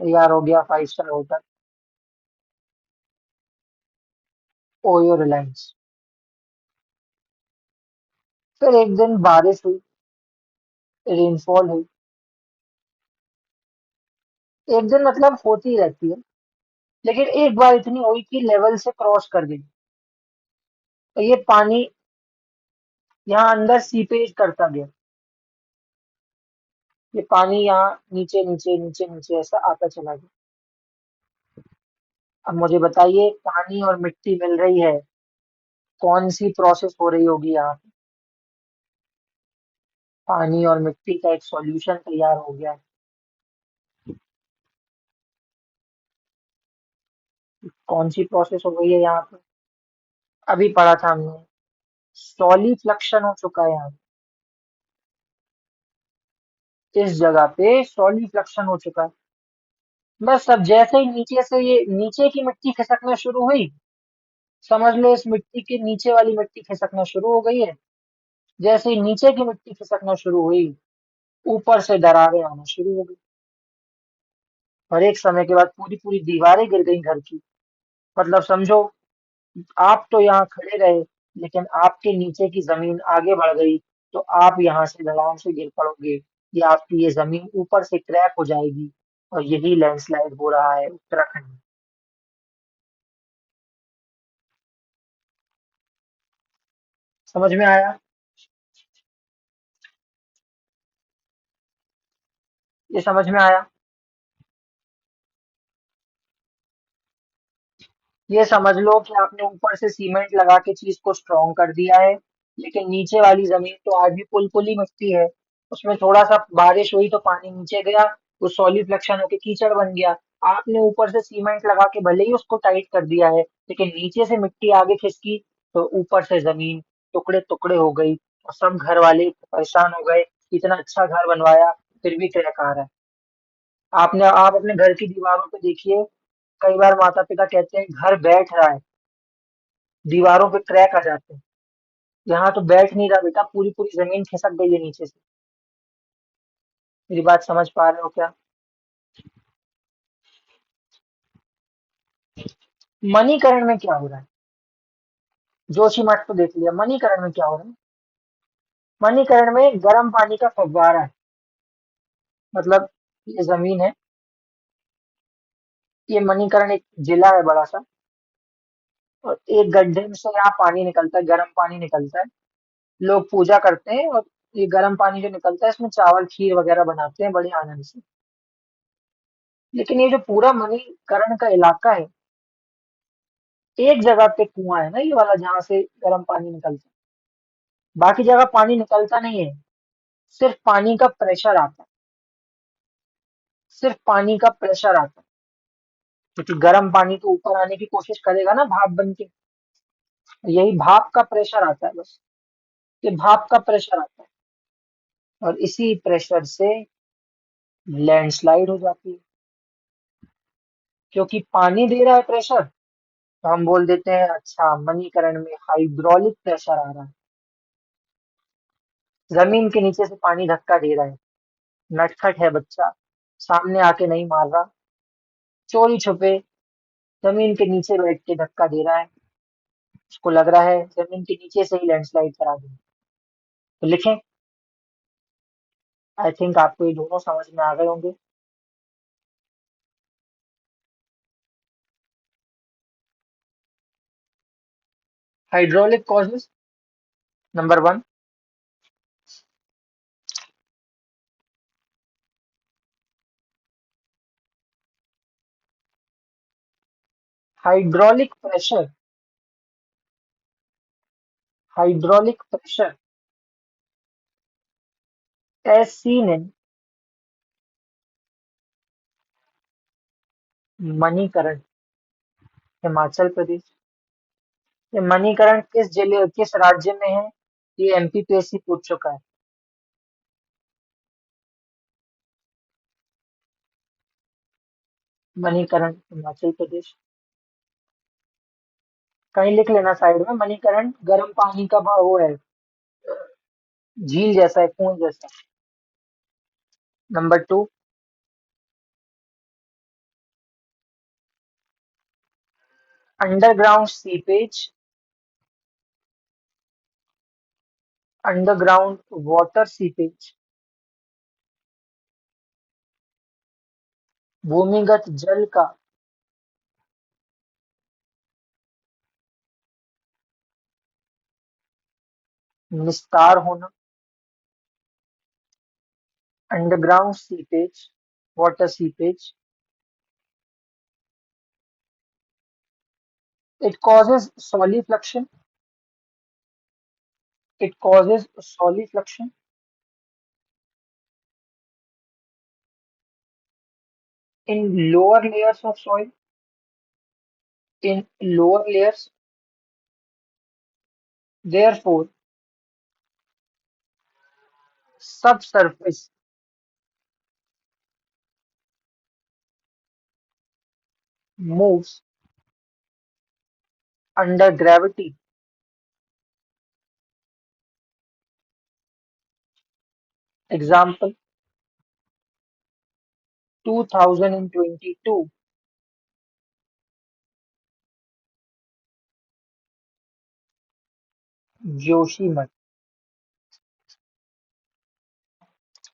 तैयार हो गया 5 स्टार होटल, ओयो रिलायंस। फिर एक दिन बारिश हुई, रेनफॉल हुई, एक दिन मतलब होती रहती है, लेकिन एक बार इतनी हुई कि लेवल से क्रॉस कर गई। तो ये पानी यहाँ अंदर सीपेज करता गया। ये पानी यहाँ नीचे नीचे नीचे नीचे ऐसा आता चला गया। अब मुझे बताइए, पानी और मिट्टी मिल रही है, कौन सी प्रोसेस हो रही होगी यहाँ पे? पानी और मिट्टी का एक सॉल्यूशन तैयार हो गया है। कौन सी प्रोसेस हो गई है यहाँ पे? अभी पढ़ा था हमने, सॉलिफ्लक्शन हो चुका है यहाँ पे। इस जगह पे सॉलिफ्लक्शन हो चुका है। बस अब जैसे ही नीचे से ये नीचे की मिट्टी खिसकना शुरू हुई, समझ लो इस मिट्टी के नीचे वाली मिट्टी खिसकना शुरू हो गई है। जैसे ही नीचे की मिट्टी खिसकना शुरू हुई, ऊपर से दरारें आना शुरू हो गई। और एक समय के बाद पूरी पूरी दीवारें गिर गई घर की। मतलब समझो, आप तो यहाँ खड़े रहे, लेकिन आपके नीचे की जमीन आगे बढ़ गई, तो आप यहाँ से धड़ाम से गिर पड़ोगे, या आपकी ये जमीन ऊपर से क्रैक हो जाएगी। और यही लैंडस्लाइड हो रहा है उत्तराखंड में। समझ में आया? ये समझ में आया? ये समझ लो कि आपने ऊपर से सीमेंट लगा के चीज को स्ट्रॉन्ग कर दिया है, लेकिन नीचे वाली जमीन तो आज भी पुल मिट्टी है। उसमें थोड़ा सा बारिश हुई तो पानी नीचे गया, वो सॉलिफ्लेक्शन होके कीचड़ बन गया। आपने ऊपर से सीमेंट लगा के भले ही उसको टाइट कर दिया है, लेकिन नीचे से मिट्टी आगे खिसकी, तो ऊपर से जमीन टुकड़े टुकड़े हो गई। और सब घर वाले परेशान हो गए, इतना अच्छा घर बनवाया, फिर भी क्रैक आ रहा है। आप अपने घर की दीवारों पे देखिए, कई बार माता पिता कहते हैं घर बैठ रहा है, दीवारों पे क्रैक आ जाते हैं। यहाँ तो बैठ नहीं रहा बेटा, पूरी पूरी जमीन खिसक गई है नीचे से। मेरी बात समझ पा रहे हो क्या? मणिकरण में क्या हो रहा है? जोशीमठ तो देख लिया, मणिकरण में क्या हो रहा है? मणिकरण में गर्म पानी का फव्वारा है। मतलब ये जमीन है, ये मणिकरण एक जिला है बड़ा सा, और एक गड्ढे में से यहाँ पानी निकलता है, गर्म पानी निकलता है। लोग पूजा करते हैं, और ये गर्म पानी जो निकलता है इसमें चावल खीर वगैरह बनाते हैं बड़े आनंद से। लेकिन ये जो पूरा मणिकरण का इलाका है, एक जगह पे कुआं है ना ये वाला, जहां से गर्म पानी निकलता है। बाकी जगह पानी निकलता नहीं है, सिर्फ पानी का प्रेशर आता है। सिर्फ पानी का प्रेशर आता है, क्योंकि गर्म पानी तो ऊपर आने की कोशिश करेगा ना भाप बन के। यही भाप का प्रेशर आता है बस। ये भाप का प्रेशर आता है, और इसी प्रेशर से लैंडस्लाइड हो जाती है। क्योंकि पानी दे रहा है प्रेशर, तो हम बोल देते हैं अच्छा मणिकरण में हाइड्रोलिक प्रेशर आ रहा है। जमीन के नीचे से पानी धक्का दे रहा है। नटखट है बच्चा, सामने आके नहीं मार रहा, चोरी छुपे जमीन के नीचे बैठ के धक्का दे रहा है। उसको लग रहा है जमीन के नीचे से ही लैंडस्लाइड करा दें। तो लिखें। आई थिंक आपको ये दोनों समझ में आ गए होंगे। Hydraulic causes, number one. Hydraulic pressure, hydraulic pressure as seen in Manikaran, Himachal Pradesh. ये मणिकरण किस जिले किस राज्य में है? ये एमपीपीएससी पूछ चुका है। मणिकरण हिमाचल प्रदेश। कहीं लिख लेना साइड में, मणिकरण गर्म पानी का वो है, झील जैसा है, कुएं जैसा। Number two, underground seepage, underground water seepage. भूमिगत जल का निस्तार होना, underground seepage, water seepage. It causes solifluction. It causes solifluction in lower layers of soil. In lower layers, therefore, subsurface moves under gravity. Example: 2022 Joshimath.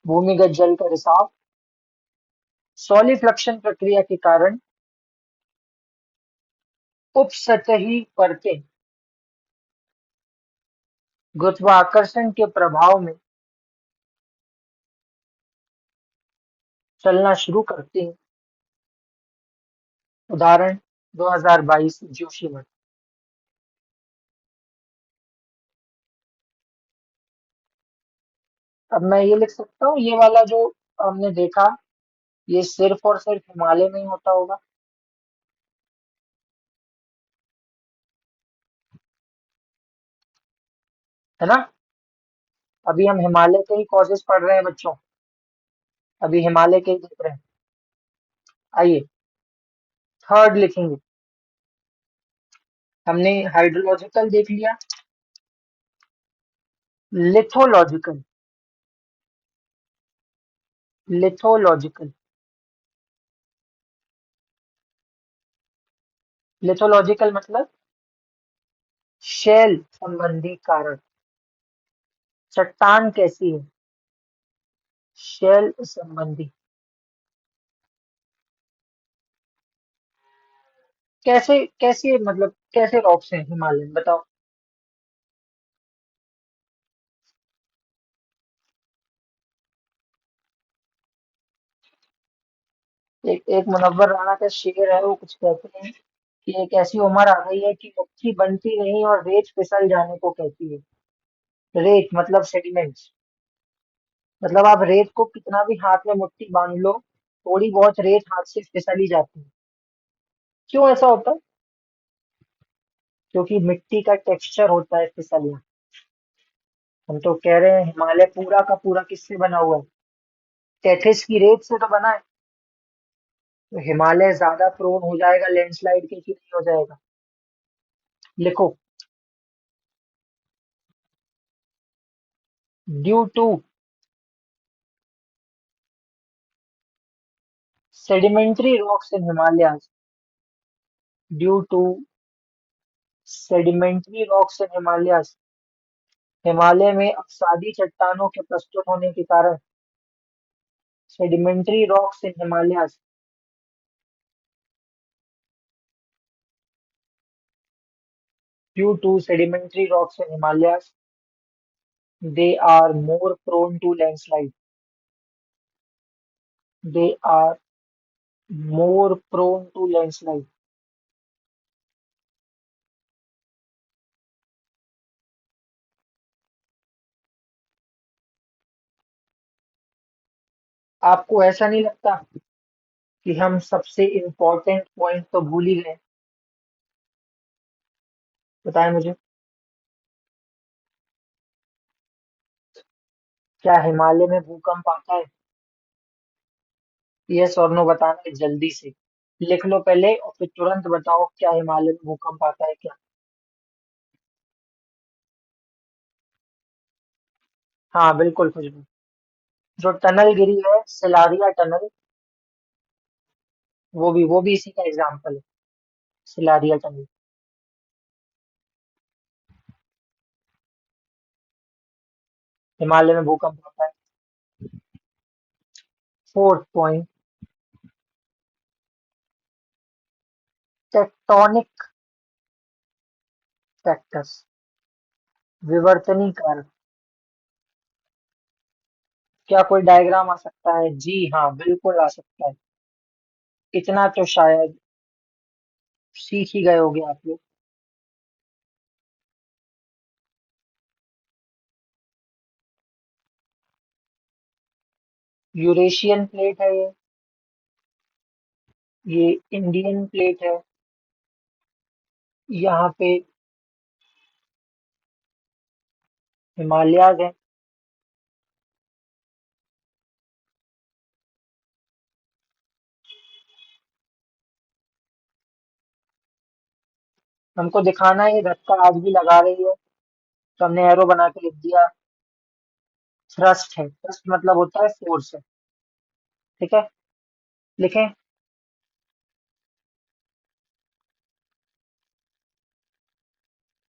भूमिगत जल का रिसाव सॉलिफ्लक्शन प्रक्रिया के कारण उपसतही परतें गुरुत्वाकर्षण के प्रभाव में चलना शुरू करती हैं. उदाहरण 2022 जोशीमठ. अब मैं ये लिख सकता हूँ, ये वाला जो हमने देखा, ये सिर्फ और सिर्फ हिमालय में ही होता होगा, है ना. अभी हम हिमालय के ही कॉजेस पढ़ रहे हैं बच्चों. अभी हिमालय के ही देख रहे हैं. आइए, थर्ड लिखेंगे. हमने हाइड्रोलॉजिकल देख लिया. लिथोलॉजिकल. लिथोलॉजिकल. लिथोलॉजिकल मतलब शेल संबंधी कारण. चट्टान कैसी है? शेल संबंधी. कैसे कैसे मतलब कैसे रॉक्स हैं हिमालय में, बताओ. एक एक मुनव्वर राणा का शेर है, वो कुछ कहते हैं कि एक ऐसी उम्र आ गई है कि मुट्ठी बनती नहीं और रेत फिसल जाने को कहती है. रेत मतलब सेडिमेंट्स. मतलब आप रेत को कितना भी हाथ में मुट्ठी बांध लो, थोड़ी बहुत रेत हाथ से फिसल ही जाती है. क्यों ऐसा होता है? क्योंकि मिट्टी का टेक्सचर होता है फिसलना. हम तो कह रहे हैं हिमालय पूरा का पूरा किससे बना हुआ है? टेथिस की रेत से तो बना है. तो हिमालय ज्यादा प्रोन हो जाएगा लैंडस्लाइड के कि नहीं हो जाएगा? लिखो. Due to sedimentary rocks in Himalayas. Due to sedimentary rocks in Himalayas, Himalaya में अवसादी चट्टानों के प्रस्तुत होने के कारण. Sedimentary rocks in Himalayas. Due to sedimentary rocks in Himalayas, they are more prone to landslide. They are more prone to landslide. आपको ऐसा नहीं लगता कि हम सबसे इम्पोर्टेंट पॉइंट तो भूल ही गए? बताएं मुझे. क्या हिमालय में भूकंप आता है? यस और नो बताना है जल्दी से. लिख लो पहले और फिर तुरंत बताओ क्या हिमालय में भूकंप आता है क्या. हाँ बिल्कुल खुशबू. जो टनल गिरी है सिलारिया टनल, वो भी इसी का एग्जाम्पल है. सिलारिया टनल. हिमालय में भूकंप आता है. Fourth point. टेक्टोनिक फैक्टर्स, विवर्तनी कारक। क्या कोई डायग्राम आ सकता है? जी हाँ, बिल्कुल आ सकता है। इतना तो शायद सीख ही गए होगे आप लोग। यूरेशियन प्लेट है ये इंडियन प्लेट है। यहाँ पे हिमालयाज है। हमको दिखाना है, ये धक्का आज भी लगा रही है, तो हमने एरो बना के लिख दिया। थ्रस्ट है, थ्रस्ट मतलब होता है फोर्स है। ठीक है, लिखें।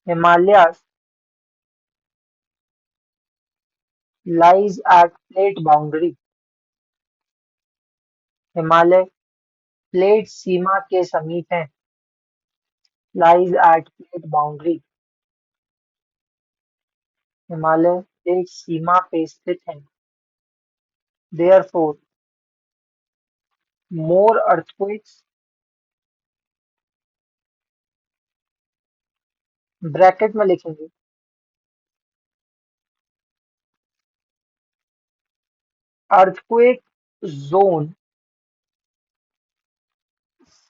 Himalayas lies at plate boundary. Himalaya plate सीमा के समीप है। Lies at plate boundary. Himalaya plate सीमा पे स्थित है। देयरफॉर मोर अर्थक्वेक्स, ब्रैकेट में लिखेंगे, अर्थक्वेक जोन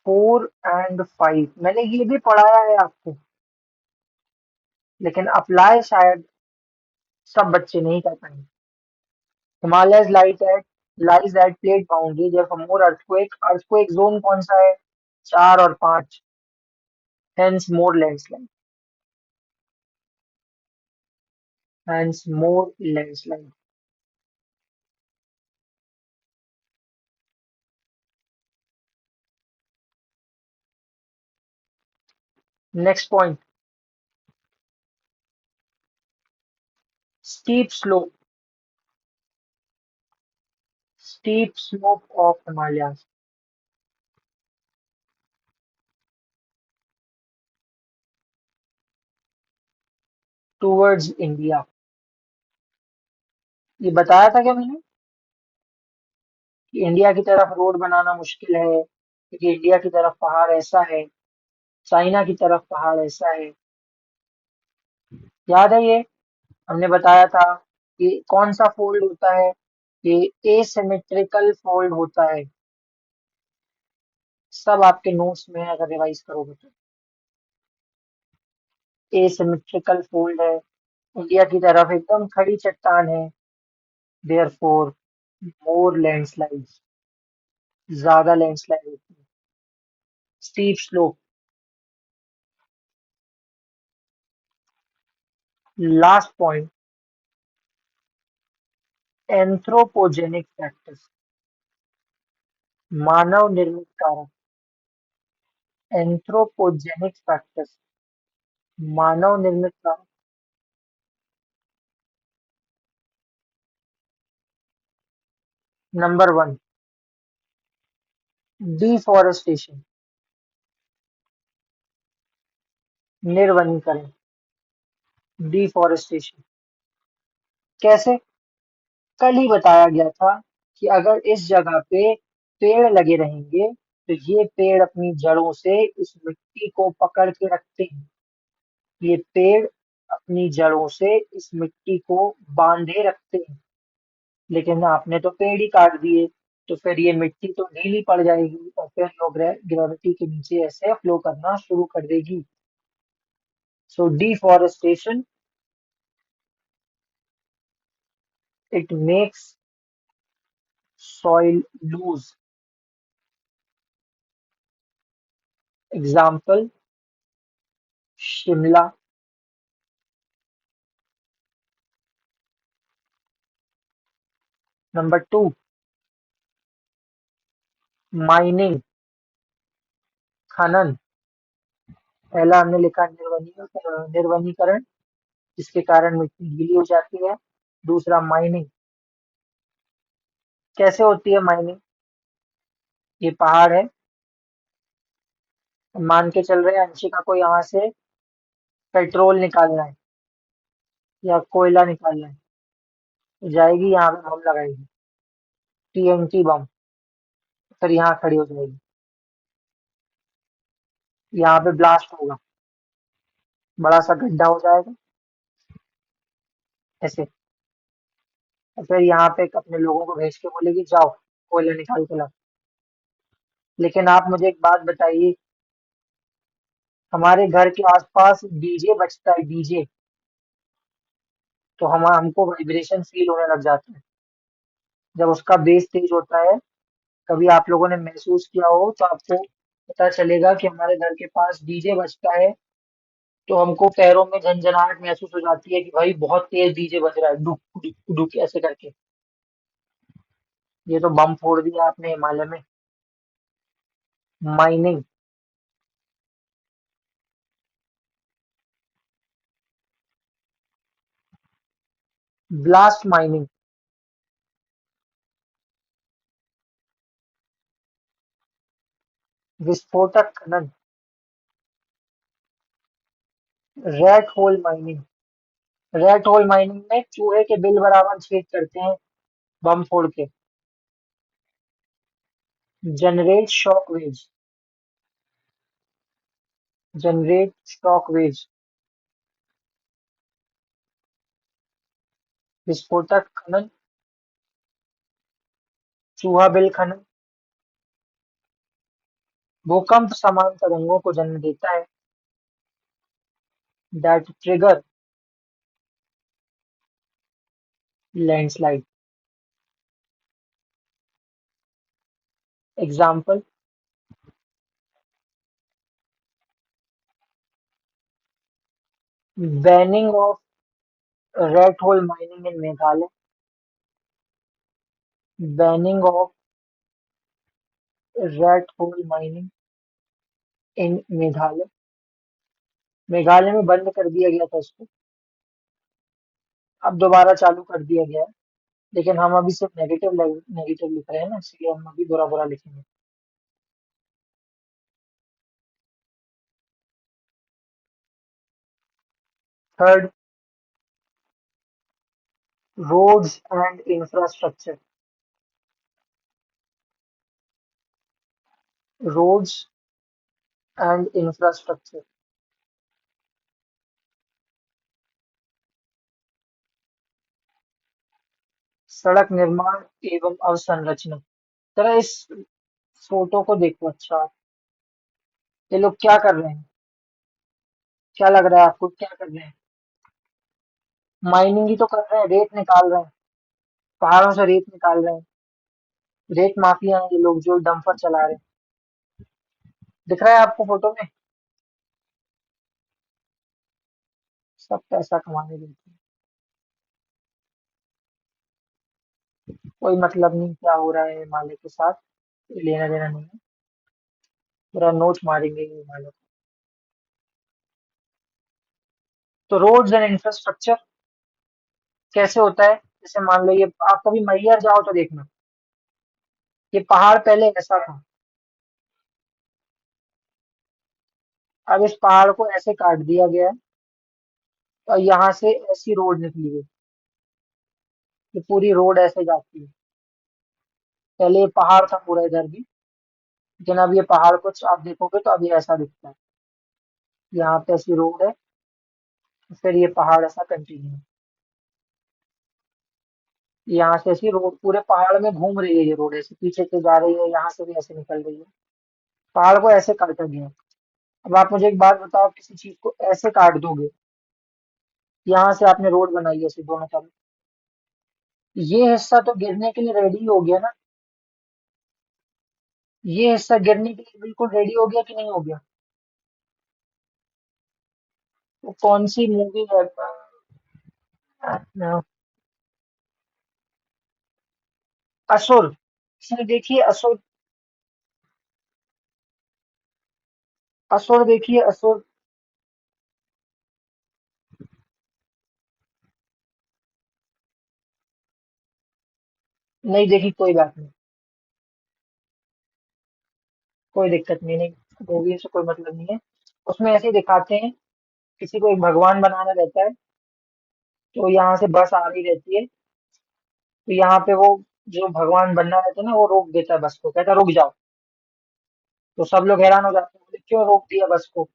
4 और 5। मैंने ये भी पढ़ाया है आपको, लेकिन अप्लाई शायद सब बच्चे नहीं कर पाएंगे। Himalayas lies at plate boundary therefore more earthquake. Earthquake zone कौन सा है? 4 और 5। Hence more landslide. Hence more landslide. Next point, steep slope. Steep slope of Himalayas towards India. ये बताया था क्या मैंने कि इंडिया की तरफ रोड बनाना मुश्किल है, क्योंकि इंडिया की तरफ पहाड़ ऐसा है, चाइना की तरफ पहाड़ ऐसा है। याद है ये? हमने बताया था कि कौन सा फोल्ड होता है, ये एसिमेट्रिकल फोल्ड होता है। सब आपके नोट्स में है, अगर रिवाइज करोगे तो। एसिमेट्रिकल फोल्ड है, इंडिया की तरफ एकदम खड़ी चट्टान है, देयरफॉर मोर लैंडस्लाइड, ज्यादा लैंडस्लाइड होती है। Steep slope. Last point, anthropogenic factors, मानव निर्मित कारक। एंथ्रोपोजेनिक फैक्टर्स, मानव निर्मित कारक। Number 1, deforestation, निर्वनीकरण। डिफॉरेस्टेशन कैसे? कल ही बताया गया था कि अगर इस जगह पे पेड़ लगे रहेंगे, तो ये पेड़ अपनी जड़ों से इस मिट्टी को पकड़ के रखते हैं। ये पेड़ अपनी जड़ों से इस मिट्टी को बांधे रखते हैं। लेकिन आपने तो पेड़ ही काट दिए, तो फिर ये मिट्टी तो ढीली पड़ जाएगी, और फिर वो ग्रेविटी के नीचे ऐसे फ्लो करना शुरू कर देगी। So deforestation, it makes soil loose. Example, Shimla. Number 2, mining, खनन। पहला हमने लिखा निर्वनीकरण, जिसके कारण मिट्टी गीली हो जाती है। दूसरा माइनिंग। कैसे होती है माइनिंग? ये पहाड़ है, मान के चल रहे हैं अंशिका को यहाँ से पेट्रोल निकालना है या कोयला निकालना है, तो जाएगी यहाँ पे बम लगाएगी, टीएनटी बम। फिर यहाँ खड़ी हो जाएगी, यहाँ पे ब्लास्ट होगा, बड़ा सा गड्ढा हो जाएगा ऐसे। और फिर यहाँ पे अपने लोगों को भेज के बोलेगी जाओ कोयला निकाल के लाओ। लेकिन आप मुझे एक बात बताइए, हमारे घर के आसपास डीजे बजता है, डीजे, तो हम हमको वाइब्रेशन फील होने लग जाता है जब उसका बेस तेज होता है। कभी आप लोगों ने महसूस किया हो तो आपको पता चलेगा कि हमारे घर के पास डीजे बजता है तो हमको पैरों में झंझनाहट महसूस हो जाती है कि भाई बहुत तेज डीजे बज रहा है, डुक डुक डुक ऐसे करके। ये तो बम फोड़ दिया आपने हिमालय में। माइनिंग। Blast mining. विस्फोटक खनन। Red hole mining. Red hole mining में चूहे के बिल बराबर छेद करते हैं बम फोड़ के। Generate shock waves. Generate shock waves. विस्फोटक खनन। चूहा बिल खनन। भूकंप समान तरंगों को जन्म देता है। That trigger landslide. Example. Banning of red hole mining in Meghalaya. Banning of red hole mining इन मेघालय। मेघालय में बंद कर दिया गया था इसको, अब दोबारा चालू कर दिया गया है। लेकिन हम अभी सिर्फ नेगेटिव नेगेटिव लिख रहे हैं ना, इसलिए हम अभी बुरा बुरा लिखेंगे। Third, roads and infrastructure. Roads and infrastructure. सड़क निर्माण एवं अवसंरचना। जरा इस फोटो को देखो अच्छा। ये लोग क्या कर रहे हैं? क्या लग रहा है आपको, क्या कर रहे हैं? माइनिंग ही तो कर रहे हैं, रेत निकाल रहे हैं, पहाड़ों से रेत निकाल रहे हैं। रेत माफिया हैं ये लोग जो डंपर चला रहे हैं। दिख रहा है आपको फोटो में? सब पैसा कमाने देते हैं, कोई मतलब नहीं क्या हो रहा है हिमालय के साथ, कोई लेना देना नहीं है। पूरा नोच मारेंगे ये हिमालय को। तो रोड्स एंड इंफ्रास्ट्रक्चर कैसे होता है? जैसे मान लो ये, आप कभी मैहर जाओ तो देखना, ये पहाड़ पहले ऐसा था, अब इस पहाड़ को ऐसे काट दिया गया है और यहाँ से ऐसी रोड निकली है। ये पूरी रोड ऐसे जाती है। पहले ये पहाड़ था पूरा इधर भी, लेकिन अब ये पहाड़ को आप देखोगे तो अभी ऐसा दिखता है। यहाँ पे ऐसी रोड है, फिर ये पहाड़ ऐसा कंटिन्यू है। यहाँ से ऐसी रोड पूरे पहाड़ में घूम रही है, ये रोड ऐसे पीछे से जा रही है, यहाँ से भी ऐसे निकल रही है। पहाड़ को ऐसे काटा गया है। अब आप मुझे एक बात बताओ, किसी चीज को ऐसे काट दोगे, यहाँ से आपने रोड बनाई है ऐसे दोनों तरफ, ये हिस्सा तो गिरने के लिए रेडी हो गया ना। ये हिस्सा गिरने के लिए बिल्कुल रेडी हो गया कि नहीं हो गया? वो कौन सी मूवी है? असुर। सर देखिए असुर। असुर देखिए असुर। नहीं देखी, कोई बात नहीं, कोई दिक्कत नहीं, नहीं मूवी से कोई मतलब नहीं है। उसमें ऐसे ही दिखाते हैं, किसी को एक भगवान बनाना रहता है, तो यहाँ से बस आ रही रहती है, तो यहाँ पे वो जो भगवान बनना रहता है ना, वो रोक देता है बस को, कहता है रुक जाओ। तो सब लोग हैरान हो जाते हैं, बोले क्यों रोक दिया बस को,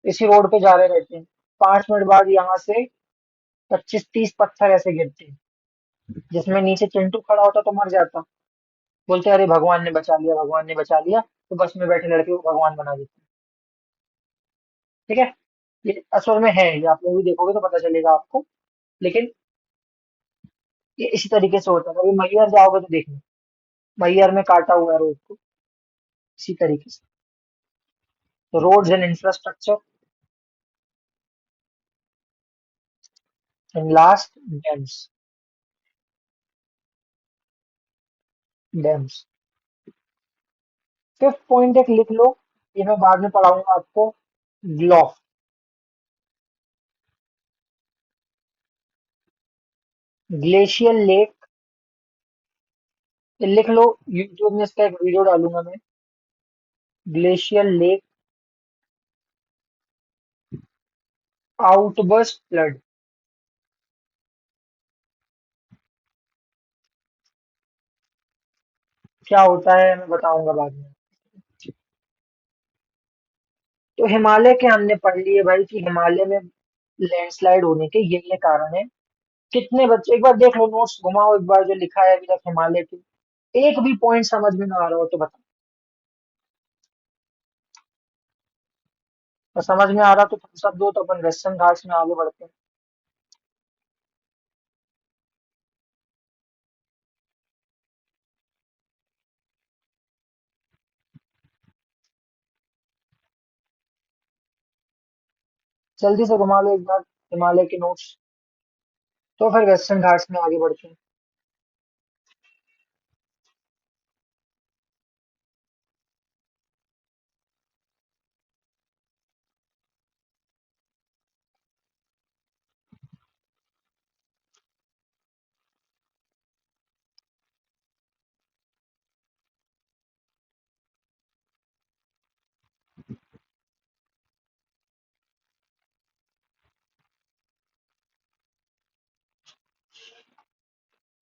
इसी रोड पे जा रहे रहते हैं। 5 मिनट बाद यहाँ से 25-30 पत्थर ऐसे गिरते हैं, जिसमें नीचे चिंटू खड़ा होता तो मर जाता। बोलते अरे भगवान ने बचा लिया, भगवान ने बचा लिया, तो बस में बैठे लड़के को भगवान बना देते हैं। ठीक है, ये असल में है, ये आप मूवी देखोगे तो पता चलेगा आपको। लेकिन ये इसी तरीके से होता है, कभी मैहर जाओगे तो देखना, मैहर में काटा हुआ है रोड को, इसी तरीके से। तो roads and infrastructure, and last dams. Dams. Fifth point एक लिख लो, ये मैं बाद में पढ़ाऊंगा आपको। ग्लॉफ। ग्लेशियल लेक, ये लिख लो, यूट्यूब में इसका एक वीडियो डालूंगा मैं। Glacial lake outburst flood. क्या होता है मैं बताऊंगा बाद में। तो हिमालय के हमने पढ़ लिए भाई, कि हिमालय में लैंडस्लाइड होने के ये कारण है। कितने बच्चे, एक बार देख लो नोट्स घुमाओ एक बार, जो लिखा है अभी तक हिमालय के, एक भी पॉइंट समझ में ना आ रहा हो तो बताओ। और समझ में आ रहा तो तुम सब दो, तो अपन वेस्टर्न घाट्स में आगे बढ़ते हैं। जल्दी से घुमा लो एक बार हिमालय के नोट्स, तो फिर वेस्टर्न घाट्स में आगे बढ़ते हैं।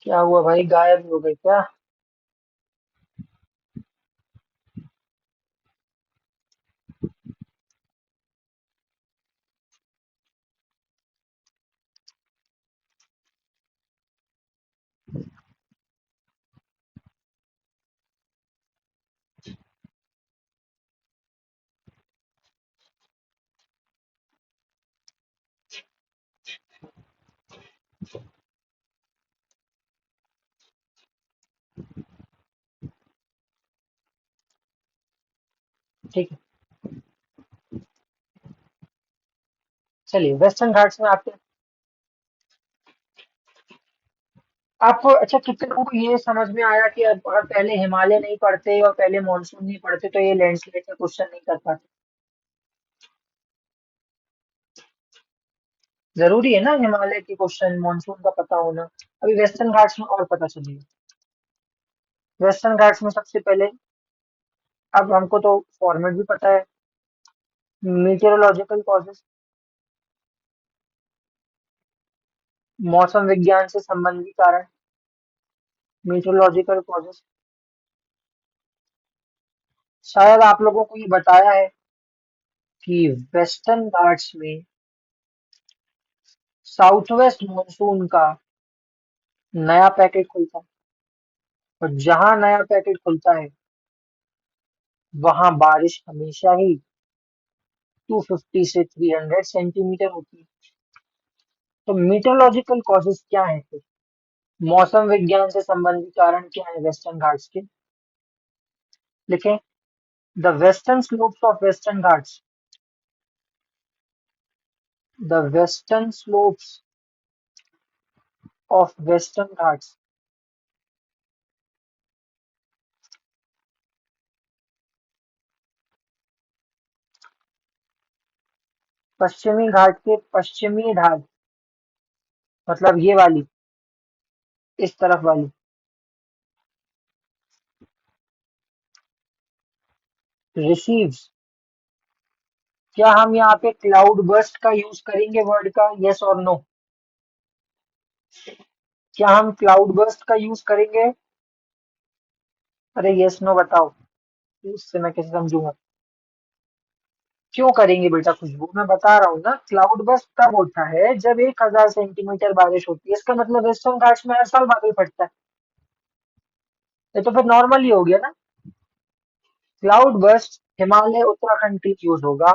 क्या हुआ भाई, गायब हो गए क्या? ठीक है, चलिए वेस्टर्न घाट्स में आते हैं। आप अच्छा, कितने लोगों को ये समझ में आया कि अब अगर पहले हिमालय नहीं पढ़ते और पहले मॉनसून नहीं पढ़ते तो ये लैंडस्लाइड का क्वेश्चन नहीं कर पाते? जरूरी है ना हिमालय के क्वेश्चन मॉनसून का पता होना। अभी वेस्टर्न घाट्स में और पता चलेगा। वेस्टर्न घाट्स में सबसे पहले, अब हमको तो फॉर्मेट भी पता है। मीटेरोलॉजिकल कॉजेस, मौसम विज्ञान से संबंधी कारण। मीटरोलॉजिकल कॉजेस, शायद आप लोगों को ये बताया है कि वेस्टर्न घाट्स में साउथ वेस्ट मानसून का नया पैकेट खुलता है, और जहां नया पैकेट खुलता है वहां बारिश हमेशा ही 250 से 300 सेंटीमीटर होती है। तो मीटरोलॉजिकल कॉजेस क्या है फिर? मौसम विज्ञान से संबंधित कारण क्या है वेस्टर्न घाट्स के? लिखें, the western slopes of western Ghats, the western slopes of western Ghats. पश्चिमी घाट के पश्चिमी ढाल, मतलब ये वाली, इस तरफ वाली, रिसीव्स क्या हम यहाँ पे क्लाउड बर्स्ट का यूज करेंगे वर्ड का, यस और नो? क्या हम क्लाउड बर्स्ट का यूज करेंगे? अरे यस नो बताओ, इससे मैं कैसे समझूंगा? क्यों करेंगे बेटा खुशबू, मैं बता रहा हूँ ना, क्लाउड बर्स्ट तब होता है जब 1000 सेंटीमीटर बारिश होती है, इसका मतलब वेस्टर्न घाट्स में हर साल बादल फटता है। ये तो फिर नॉर्मल ही हो गया ना। क्लाउड बर्स्ट हिमालय उत्तराखंड के लिए यूज होगा।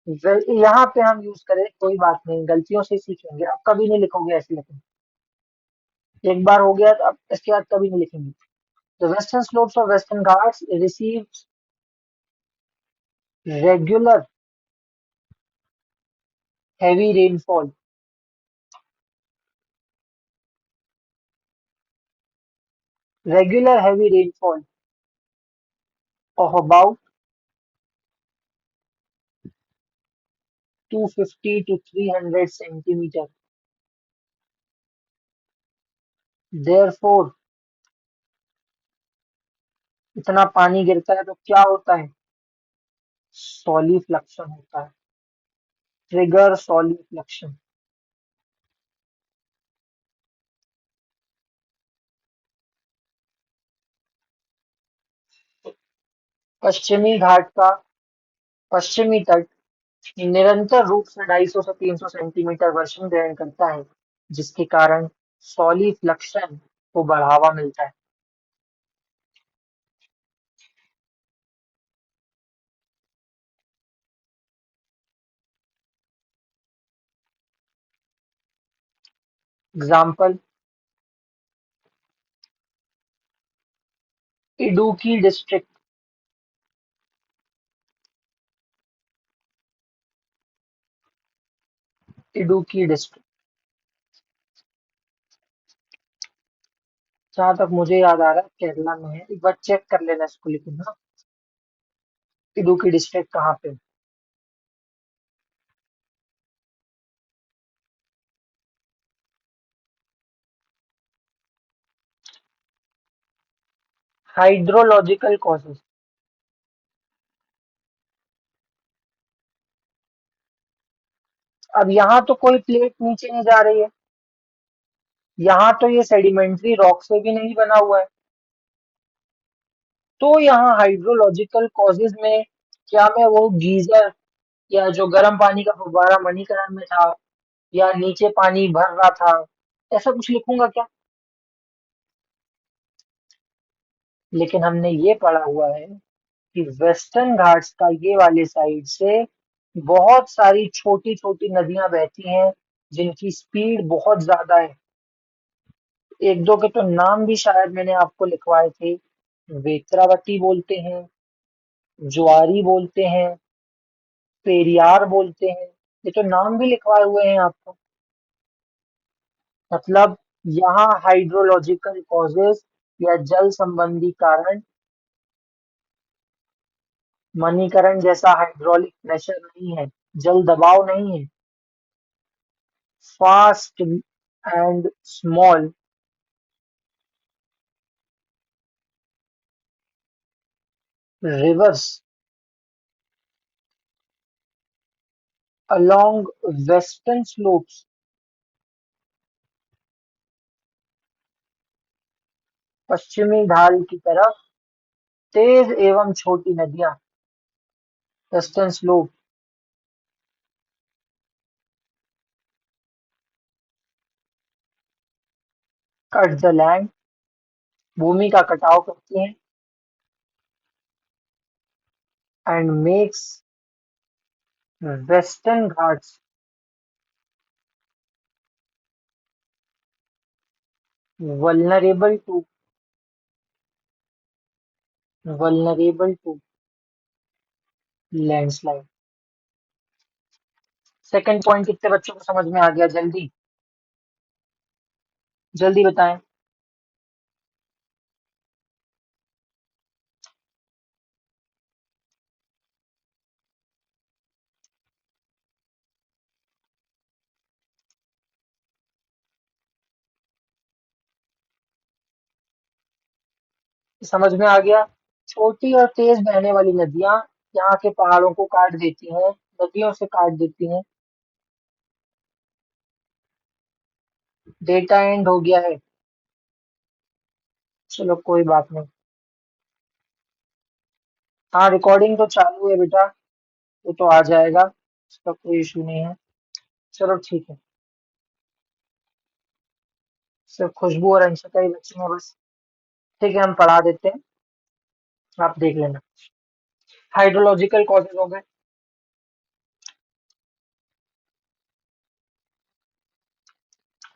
यहाँ पे हम यूज करें कोई बात नहीं, गलतियों से सीखेंगे, अब कभी नहीं लिखोगे ऐसे, लेकिन एक बार हो गया तो अब इसके बाद कभी नहीं लिखेंगे। The western slopes of Western Ghats receive regular heavy rainfall, regular heavy rainfall of about 250 to 300 centimeter. Therefore, इतना पानी गिरता है तो क्या होता है? सॉलिफ्लक्शन होता है। ट्रिगर सॉलिफ्लक्शन। पश्चिमी घाट का पश्चिमी तट निरंतर रूप से 250 से 300 सेंटीमीटर वर्षण ग्रहण करता है, जिसके कारण सॉलिफ्लक्शन को बढ़ावा मिलता है। Example, Idukki district, Idukki district. जहां तक मुझे याद आ रहा है केरला में है, एक बार चेक कर लेना इसको, लेकिन ना इडुक्की डिस्ट्रिक्ट कहाँ पे है? Hydrological causes. अब यहाँ तो कोई प्लेट नीचे नहीं जा रही है, यहाँ तो ये सेडिमेंट्री रॉक से भी नहीं बना हुआ है, तो यहाँ हाइड्रोलॉजिकल कॉजेज में क्या मैं वो गीजर या जो गर्म पानी का फव्वारा मणिकरण में था, या नीचे पानी भर रहा था, ऐसा कुछ लिखूंगा क्या? लेकिन हमने ये पढ़ा हुआ है कि वेस्टर्न घाट्स का ये वाले साइड से बहुत सारी छोटी छोटी नदियां बहती हैं, जिनकी स्पीड बहुत ज्यादा है। एक दो के तो नाम भी शायद मैंने आपको लिखवाए थे। वेत्रावती बोलते हैं, ज्वारी बोलते हैं, पेरियार बोलते हैं, ये तो नाम भी लिखवाए हुए हैं आपको। मतलब यहाँ हाइड्रोलॉजिकल कॉजेस या जल संबंधी कारण, मणिकरण जैसा हाइड्रोलिक प्रेशर नहीं है, जल दबाव नहीं है, fast and small rivers along western slopes, पश्चिमी ढाल की तरफ तेज एवं छोटी नदियां, western slope, cut the land, भूमि का कटाव करती हैं, and makes Western Ghats vulnerable to vulnerable to landslide. Second point कितने बच्चों को समझ में आ गया? जल्दी जल्दी बताएं। समझ में आ गया। छोटी और तेज बहने वाली नदियां यहाँ के पहाड़ों को काट देती हैं, नदियों से काट देती हैं। डेटा एंड हो गया है। चलो कोई बात नहीं। हाँ, रिकॉर्डिंग तो चालू है बेटा। वो तो आ जाएगा, उसका कोई इशू नहीं है। चलो ठीक है। सिर्फ खुशबू और अंशिका ही बच्ची हैं बस। ठीक है, हम पढ़ा देते हैं, आप देख लेना। हाइड्रोलॉजिकल कॉजेज हो गए।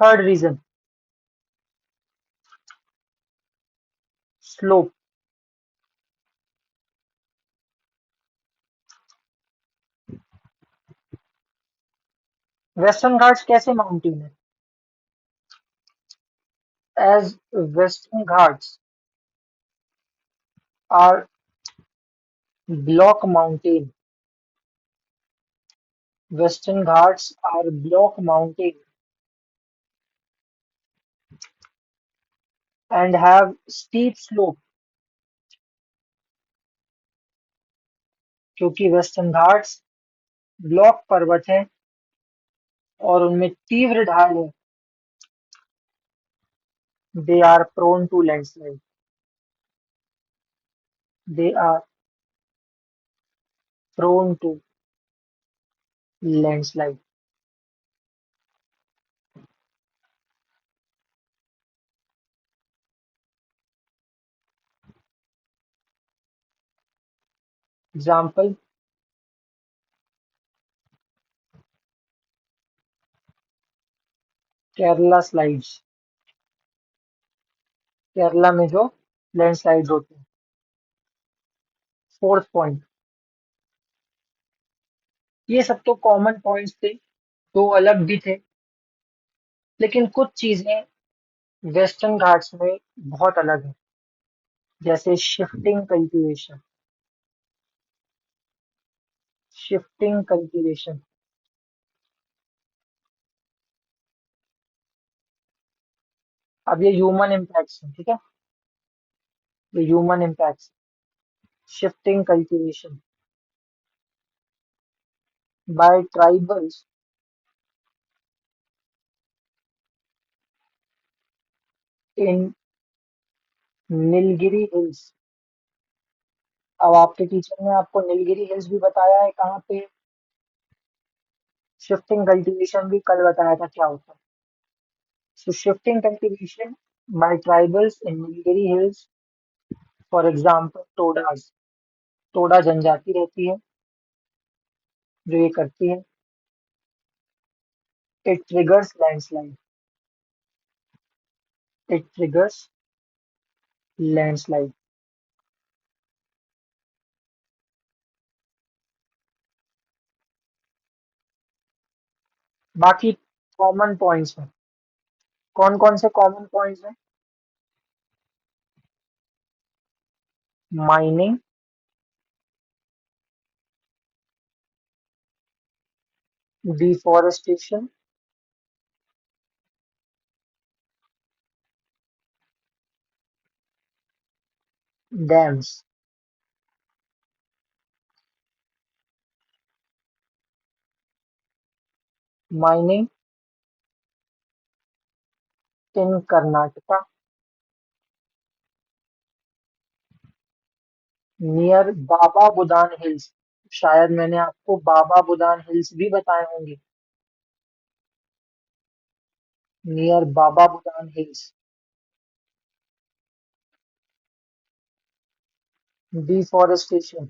Third region, slope. Western Ghats कैसे माउंटेन है? As Western Ghats are block mountain. Western Ghats are block mountain and have steep slope. क्योंकि वेस्टर्न घाट्स ब्लॉक पर्वत हैं और उनमें तीव्र ढाल है। They are prone to landslide. They are prone to landslide. Example, Kerala slides. Kerala में जो लैंडस्लाइड होते हैं। फोर्थ पॉइंट, ये सब तो कॉमन पॉइंट्स थे, दो अलग भी थे, लेकिन कुछ चीजें वेस्टर्न घाट्स में बहुत अलग है, जैसे शिफ्टिंग कल्टीवेशन। Shifting cultivation. अब ये ह्यूमन इम्पैक्ट्स है, ठीक है, ये human impacts. Shifting cultivation by tribals in Nilgiri hills. अब आपके टीचर ने आपको नीलगिरी हिल्स भी बताया है कहाँ पे, शिफ्टिंग कल्टीवेशन भी कल बताया था क्या होता है। So shifting cultivation by tribals in Nilgiri Hills, for example, Todas. Toda जनजाति रहती है जो ये करती है। It triggers landslide. It triggers landslide. बाकी कॉमन पॉइंट्स हैं। कौन कौन से कॉमन पॉइंट्स हैं? Mining, deforestation, dams. Mining in Karnataka near Baba Budan Hills. शायद मैंने आपको बाबा बुदान हिल्स भी बताए होंगे। Near Baba Budan Hills. Deforestation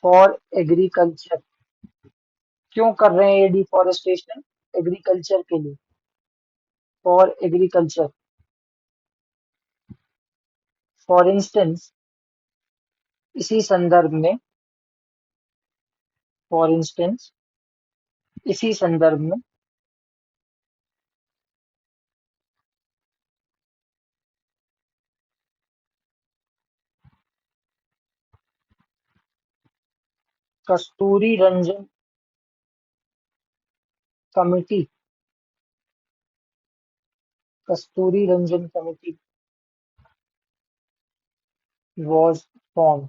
for agriculture. क्यों कर रहे हैं ये डिफोरेस्टेशन? एग्रीकल्चर के लिए। For agriculture. फॉर इंस्टेंस, इसी संदर्भ में। फॉर इंस्टेंस, इसी संदर्भ में। Kasturi Rangan committee Kasturi Rangan committee was formed।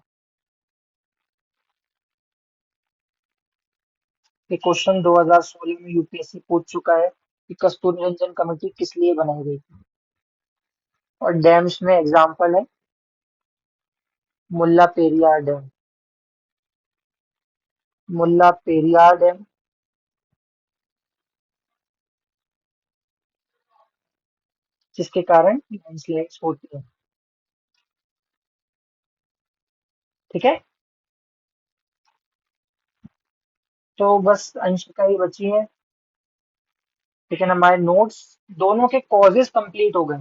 ये क्वेश्चन 2016 में यूपीएससी पूछ चुका है कि कस्तूरी रंजन कमेटी किस लिए बनाई गई थी। और डैम्स में एग्जांपल है मुल्ला पेरियार डैम। मुल्ला पेरियार डैम जिसके कारण लैंडस्लाइड्स होती है। ठीक है, तो बस अंशिका ही बची है। लेकिन हमारे नोट्स दोनों के कॉजेस कंप्लीट हो गए,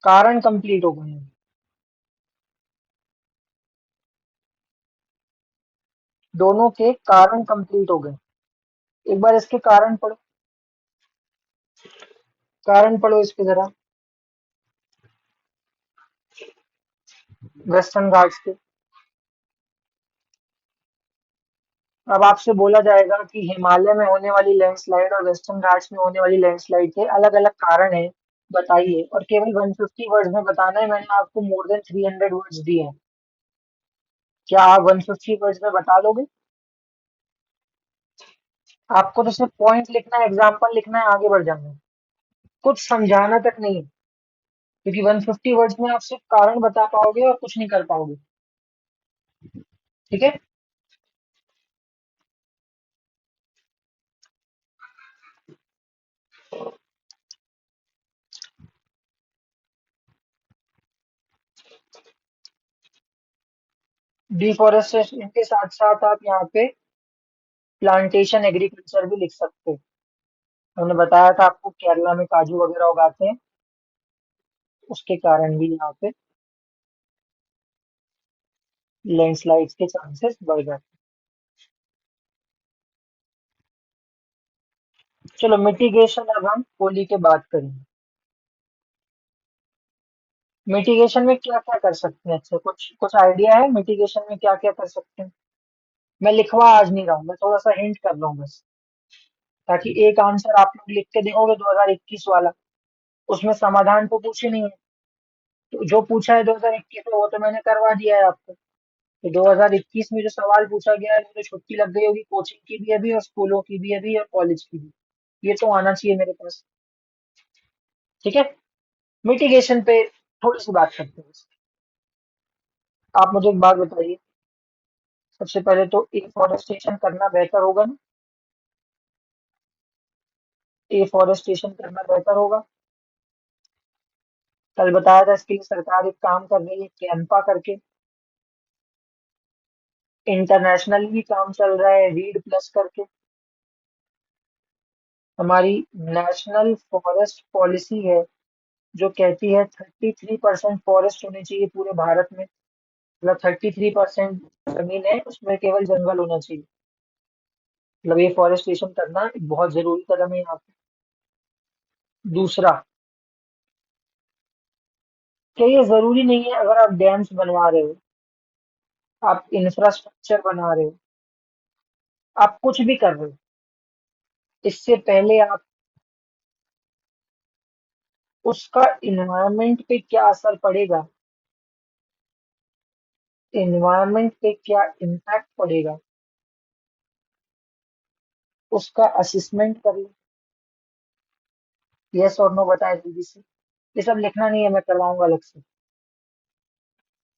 कारण कंप्लीट हो गए हैं। दोनों के कारण कंप्लीट हो गए। एक बार इसके कारण पढ़ो, कारण पढ़ो इसके जरा, वेस्टर्न घाट्स के। अब आपसे बोला जाएगा कि हिमालय में होने वाली लैंडस्लाइड और वेस्टर्न घाट्स में होने वाली लैंडस्लाइड के अलग अलग कारण हैं, बताइए। और केवल 150 वर्ड्स में बताना है। मैंने आपको मोर देन 300 वर्ड्स दिए हैं। क्या आप 150 वर्ड्स में बता लोगे? आपको तो सिर्फ पॉइंट लिखना है, एग्जाम्पल लिखना है, आगे बढ़ जाना है। कुछ समझाना तक नहीं है, क्योंकि 150 वर्ड्स में आप सिर्फ कारण बता पाओगे और कुछ नहीं कर पाओगे। ठीक है, डिफोरेस्टेशन के साथ साथ आप यहाँ पे प्लांटेशन एग्रीकल्चर भी लिख सकते हो। हमने बताया था आपको केरला में काजू वगैरह उगाते हैं, उसके कारण भी यहाँ पे लैंडस्लाइड्स के चांसेस बढ़ जाते हैं। चलो मिटिगेशन, अब हम होली के बात करेंगे। मिटिगेशन में क्या क्या कर सकते हैं? अच्छा, कुछ कुछ आइडिया है मिटिगेशन में क्या क्या कर सकते हैं? मैं लिखवा आज नहीं रहा हूँ, मैं थोड़ा सा हिंट कर रहा हूँ बस, ताकि एक आंसर आप लोग लिख के देखोगे 2021 वाला, उसमें समाधान तो पूछे नहीं है। तो जो पूछा है 2021 में वो तो मैंने करवा दिया है आपको। तो 2021 में जो सवाल पूछा गया है, वो तो छुट्टी लग गई होगी, कोचिंग की भी अभी और स्कूलों की भी अभी और कॉलेज की भी। ये तो आना चाहिए मेरे पास। ठीक है, मिटिगेशन पे थोड़ी सी बात करते हैं। आप मुझे एक बात बताइए, सबसे पहले तो एफॉरेस्टेशन करना बेहतर होगा ना? एफॉरेस्टेशन करना बेहतर होगा। कल बताया था इसके लिए सरकार एक काम कर रही है, कैंपा करके। इंटरनेशनल भी काम चल रहा है, रीड प्लस करके। हमारी नेशनल फॉरेस्ट पॉलिसी है जो कहती है 33% फॉरेस्ट होने चाहिए पूरे भारत में। मतलब 33% जमीन है उसमें केवल जंगल होना चाहिए। मतलब ये फॉरेस्टेशन करना एक बहुत जरूरी कदम है यहाँ पे। दूसरा, क्या ये जरूरी नहीं है अगर आप डैम्स बनवा रहे हो, आप इंफ्रास्ट्रक्चर बना रहे हो, आप कुछ भी कर रहे हो, इससे पहले आप उसका इन्वायरमेंट पे क्या असर पड़ेगा, इन्वायरमेंट पे क्या इम्पैक्ट पड़ेगा, उसका असेसमेंट कर लो। यस और नो बताएं जल्दी से। ये सब लिखना नहीं है, मैं करवाऊंगा अलग से।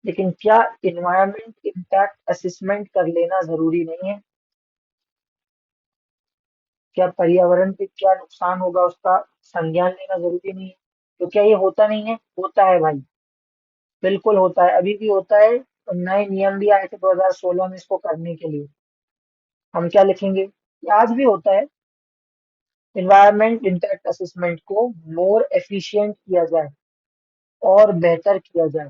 लेकिन क्या इन्वायरमेंट इम्पैक्ट असेसमेंट कर लेना जरूरी नहीं है? क्या पर्यावरण पे क्या नुकसान होगा उसका संज्ञान लेना जरूरी नहीं है? तो क्या ये होता नहीं है? होता है भाई, बिल्कुल होता है, अभी भी होता है। और नए नियम भी आए थे 2016 में इसको करने के लिए। हम क्या लिखेंगे? ये आज भी होता है। इन्वायरमेंट इम्पैक्ट असेसमेंट को मोर एफिशिएंट किया जाए और बेहतर किया जाए।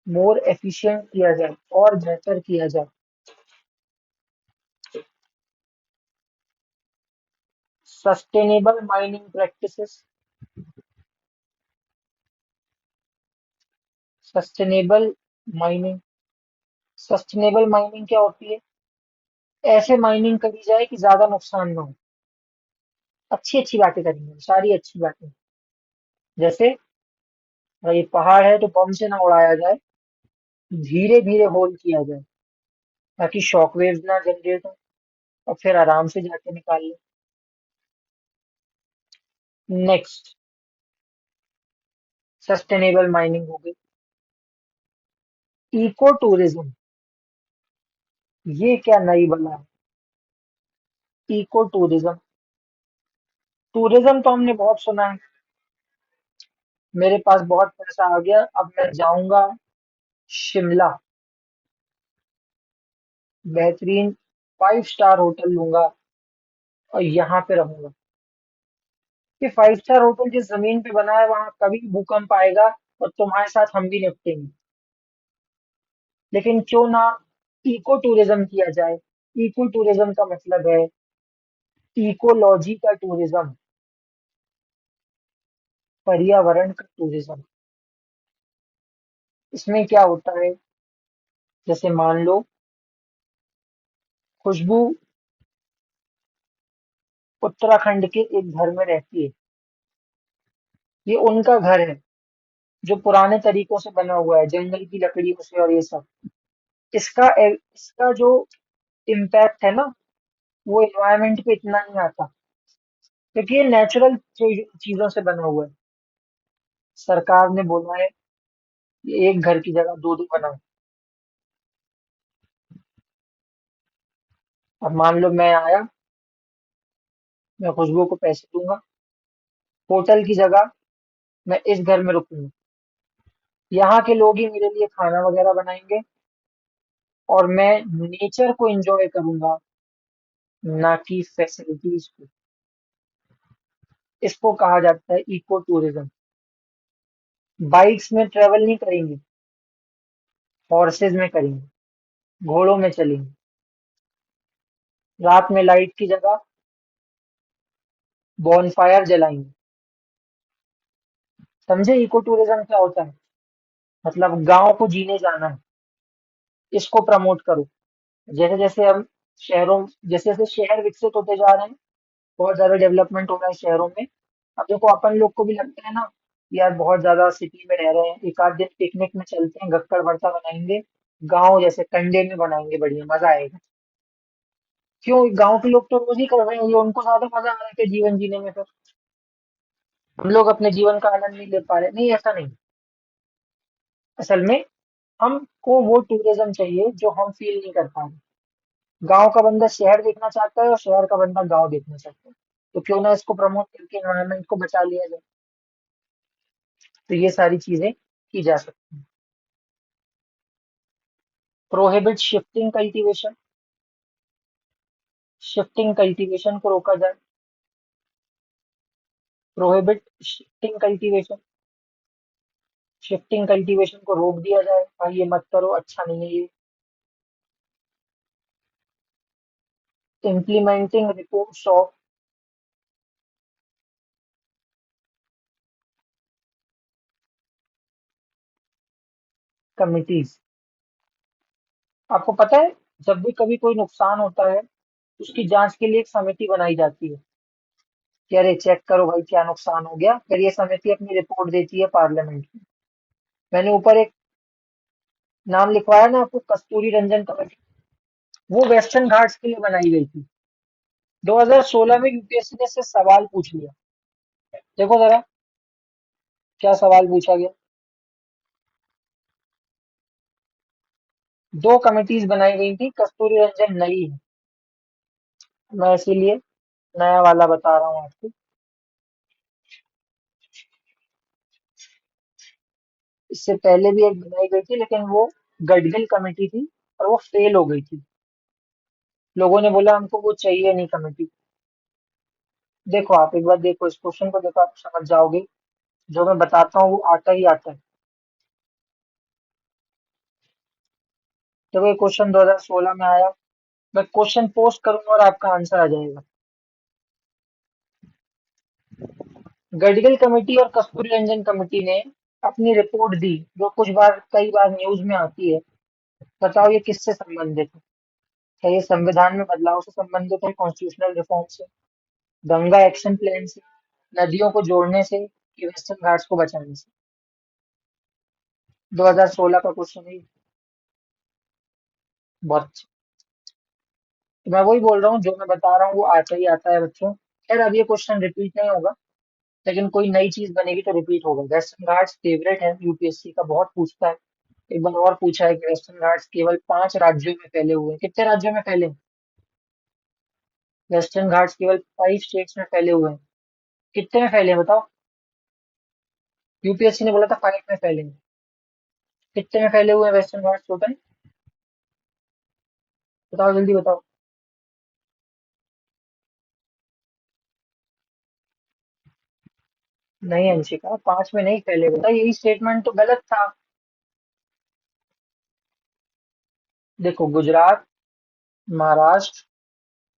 मोर एफिशिएंट किया जाए और बेहतर किया जाए। Sustainable mining practices. Sustainable mining, sustainable mining क्या होती है? ऐसे माइनिंग करी जाए कि ज्यादा नुकसान ना हो। अच्छी अच्छी बातें करेंगे, सारी अच्छी बातें। जैसे अगर ये पहाड़ है तो बम से ना उड़ाया जाए, धीरे धीरे होल किया जाए, ताकि शॉक वेव्स ना जनरेट हो, और फिर आराम से जाके निकाल ले। नेक्स्ट, सस्टेनेबल माइनिंग हो गई। इको टूरिज्म, ये क्या नई बला है? इको टूरिज्म, टूरिज्म तो हमने बहुत सुना है। मेरे पास बहुत पैसा आ गया, अब मैं जाऊंगा शिमला, बेहतरीन 5 स्टार होटल लूंगा और यहाँ पे रहूंगा। ये 5 स्टार होटल जिस जमीन पे बना है वहां कभी भूकंप आएगा और तुम्हारे साथ हम भी निपटेंगे। लेकिन क्यों ना इको टूरिज्म किया जाए। इको टूरिज्म का मतलब है इकोलॉजी का टूरिज्म, पर्यावरण का टूरिज्म। इसमें क्या होता है, जैसे मान लो खुशबू उत्तराखंड के एक घर में रहती है। ये उनका घर है जो पुराने तरीकों से बना हुआ है, जंगल की लकड़ियों से और ये सब। इसका जो इम्पैक्ट है ना, वो एनवायरनमेंट पे इतना नहीं आता, क्योंकि ये नेचुरल चीजों से बना हुआ है। सरकार ने बोला है ये एक घर की जगह दो दो बनाओ। अब मान लो मैं आया, मैं खुशबू को पैसे दूंगा, होटल की जगह मैं इस घर में रुकूंगा, यहाँ के लोग ही मेरे लिए खाना वगैरह बनाएंगे, और मैं नेचर को एंजॉय करूंगा, ना कि फैसिलिटीज को। इसको कहा जाता है इको टूरिज्म। बाइक्स में ट्रेवल नहीं करेंगे, हॉर्सेज में करेंगे, घोड़ों में चलेंगे, रात में लाइट की जगह बॉनफायर जलाएंगे। समझे इको टूरिज्म क्या होता है? मतलब गांव को जीने जाना है, इसको प्रमोट करो। जैसे जैसे हम शहरों जैसे जैसे शहर विकसित होते जा रहे हैं, बहुत ज्यादा डेवलपमेंट हो रहा है शहरों में। अब देखो अपन लोग को भी लगता है ना, यार बहुत ज्यादा सिटी में रह रहे हैं, एक आध दिन पिकनिक में चलते हैं, गक्कड़ भरता बनाएंगे, गांव जैसे कंडे में बनाएंगे, बढ़िया मजा आएगा। क्यों, गांव के लोग तो रोज ही कर रहे हैं ये, उनको ज्यादा मजा आ रहा है कि जीवन जीने में। फिर हम लोग अपने जीवन का आनंद नहीं ले पा रहे? नहीं, ऐसा नहीं। असल में हमको वो टूरिज्म चाहिए जो हम फील नहीं कर पा रहे। गांव का बंदा शहर देखना चाहता है और शहर का बंदा गांव देखना चाहता है, तो क्यों ना इसको प्रमोट करके एनवायरनमेंट को बचा लिया जाए। तो ये सारी चीजें की जा सकती हैं। Prohibit shifting cultivation, shifting cultivation को रोका जाए। Prohibit shifting cultivation, shifting cultivation को रोक दिया जाए, भाई ये मत करो, अच्छा नहीं है ये। Implementing reports of committees. आपको पता है, जब भी कभी कोई नुकसान होता है, उसकी जांच के लिए एक समिति बनाई जाती है कि अरे चेक करो भाई क्या नुकसान हो गया, फिर ये समिति अपनी रिपोर्ट देती है पार्लियामेंट में। मैंने ऊपर एक नाम लिखवाया ना आपको, कस्तूरी रंजन कमेटी। वो वेस्टर्न घाट्स के लिए बनाई गई थी। 2016 में यूपीएससी ने इससे सवाल पूछ लिया। देखो जरा क्या सवाल पूछा गया। दो कमिटीज बनाई गई थी, कस्तूरी रंजन नई है, मैं इसीलिए नया वाला बता रहा हूँ आपको। इससे पहले भी एक बनाई गई थी, लेकिन वो गडगिल कमेटी थी और वो फेल हो गई थी। लोगों ने बोला हमको वो चाहिए नहीं कमेटी। देखो आप एक बार देखो इस क्वेश्चन को, देखो आप समझ जाओगे, जो मैं बताता हूँ वो आता ही आता है। देखो ये क्वेश्चन 2016 में आया, मैं क्वेश्चन पोस्ट करूंगा और आपका आंसर आ जाएगा। गडगिल कमेटी और कस्तूरी रंजन कमेटी ने अपनी रिपोर्ट दी, जो कुछ बार कई बार न्यूज में आती है। बताओ ये किससे संबंधित है? क्या ये संविधान में बदलाव से संबंधित है, कॉन्स्टिट्यूशनल रिफॉर्म से? गंगा एक्शन प्लान से, नदियों को जोड़ने से, कि वेस्टर्न घाट्स को बचाने से? 2016 का क्वेश्चन है ये। बहुत अच्छा। तो मैं वही बोल रहा हूँ, जो मैं बता रहा हूँ वो आता ही आता है बच्चों। खैर अब ये क्वेश्चन रिपीट नहीं होगा, लेकिन कोई नई चीज बनेगी तो रिपीट होगा। वेस्टर्न घाट्स फेवरेट है यूपीएससी का, बहुत पूछता है। एक बार और पूछा है कि वेस्टर्न घाट्स केवल 5 राज्यों में फैले हुए हैं। कितने राज्यों में फैले हैं? वेस्टर्न घाट्स केवल 5 स्टेट्स में फैले हुए हैं। कितने में फैले हैं बताओ? यूपीएससी ने बोला था 5 में फैले हैं। कितने में फैले हुए हैं वेस्टर्न घाट्स टोटल? बताओ जल्दी बताओ। नहीं अंशिका, 5 में नहीं फैले, बता, यही स्टेटमेंट तो गलत था। देखो, गुजरात, महाराष्ट्र,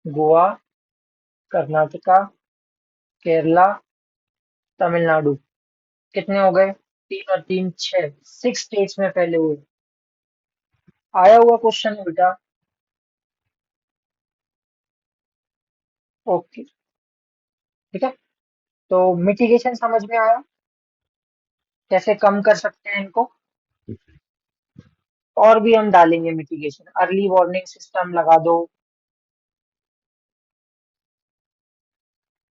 गोवा, कर्नाटका, केरला, तमिलनाडु। कितने हो गए? 3 और 3 6, 6 स्टेट्स में फैले हुए। आया हुआ क्वेश्चन है बेटा। ओके, ठीक है। तो मिटिगेशन समझ में आया, कैसे कम कर सकते हैं इनको? और भी हम डालेंगे मिटिगेशन, अर्ली वार्निंग सिस्टम लगा दो,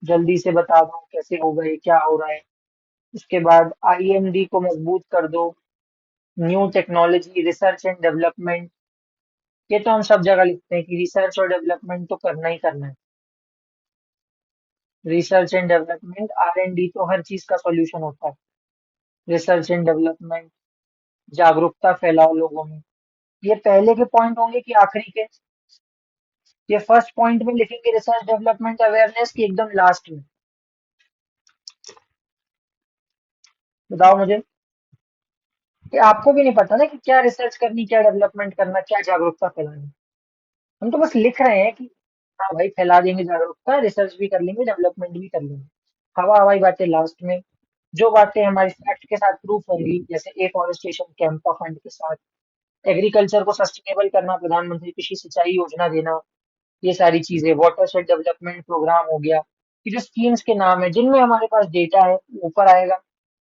जल्दी से बता दो कैसे हो गए, क्या हो रहा है। उसके बाद आईएमडी को मजबूत कर दो। New technology, research and development, ये तो हम सब जगह लिखते हैं कि रिसर्च और डेवलपमेंट तो करना ही करना है। Research and development, R and D तो हर चीज का सॉल्यूशन होता है। रिसर्च एंड डेवलपमेंट, जागरूकता फैलाओ लोगों में। ये पहले के पॉइंट होंगे कि आखिरी के? ये फर्स्ट पॉइंट में लिखेंगे रिसर्च डेवलपमेंट अवेयरनेस, की एकदम लास्ट में? बताओ मुझे। ये आपको भी नहीं पता ना कि क्या रिसर्च करनी, क्या डेवलपमेंट करना, क्या जागरूकता फैलानी। हम तो बस लिख रहे हैं कि हाँ भाई फैला देंगे जागरूकता, रिसर्च भी कर लेंगे, डेवलपमेंट भी कर लेंगे। हवा हवाई बातें लास्ट में। जो बातें हमारी फैक्ट के साथ प्रूफ होंगी, जैसे एफॉरेस्टेशन कैंपा फंड के साथ, एग्रीकल्चर को सस्टेनेबल करना, प्रधानमंत्री कृषि सिंचाई योजना देना, ये सारी चीजें, वाटर शेड डेवलपमेंट प्रोग्राम हो गया। ये जो स्कीम्स के नाम है, जिनमें हमारे पास डेटा है वो ऊपर आएगा,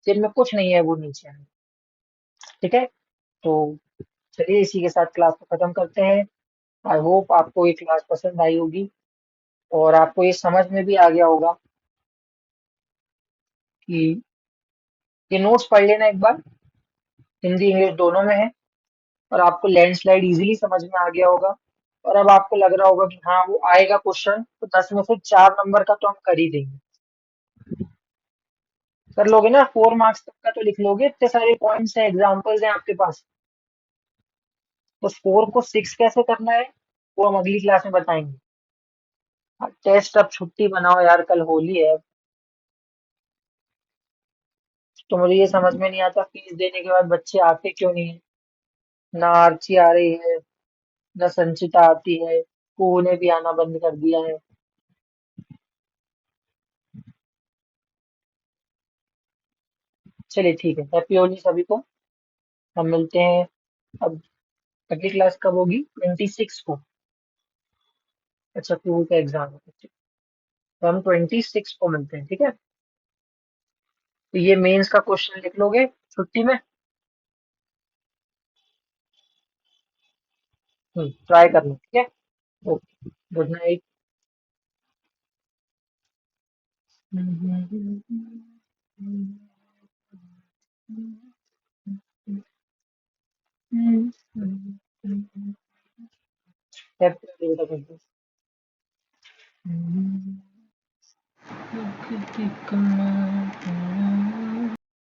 जिनमें कुछ नहीं है वो नीचे आएगा। ठीक है। तो चलिए इसी के साथ क्लास को खत्म करते हैं। आई होप आपको ये क्लास पसंद आई होगी, और आपको ये समझ में भी आ गया होगा कि ये नोट्स पढ़ लेना एक बार, हिंदी इंग्लिश दोनों में है। और आपको लैंडस्लाइड इजीली समझ में आ गया होगा। और अब आपको लग रहा होगा कि हाँ वो आएगा क्वेश्चन, तो 10 में से 4 नंबर का तो हम कर ही देंगे। कर लोगे ना? 4 मार्क्स तक का तो लिख लोगे, इतने सारे पॉइंट्स हैं, एग्जाम्पल्स हैं आपके पास। तो 4 को 6 कैसे करना है वो हम अगली क्लास में बताएंगे। टेस्ट अब छुट्टी बनाओ यार, कल होली है। तो मुझे ये समझ में नहीं आता, फीस देने के बाद बच्चे आते क्यों नहीं है? ना आर्ची आ रही है, ना संचिता आती है, कुहू ने भी आना बंद कर दिया है। चलिए ठीक है, हैप्पी होली सभी को। हम मिलते हैं अब। अगली क्लास कब होगी? 26 को। अच्छा, कुहू का एग्जाम है, ठीक। तो हम 26 को मिलते हैं, ठीक है। तो ये मेंस का क्वेश्चन लिख लोगे छुट्टी में। ट्राई कर लो, ठीक है। Okay, good night. Happy Holi बेटा।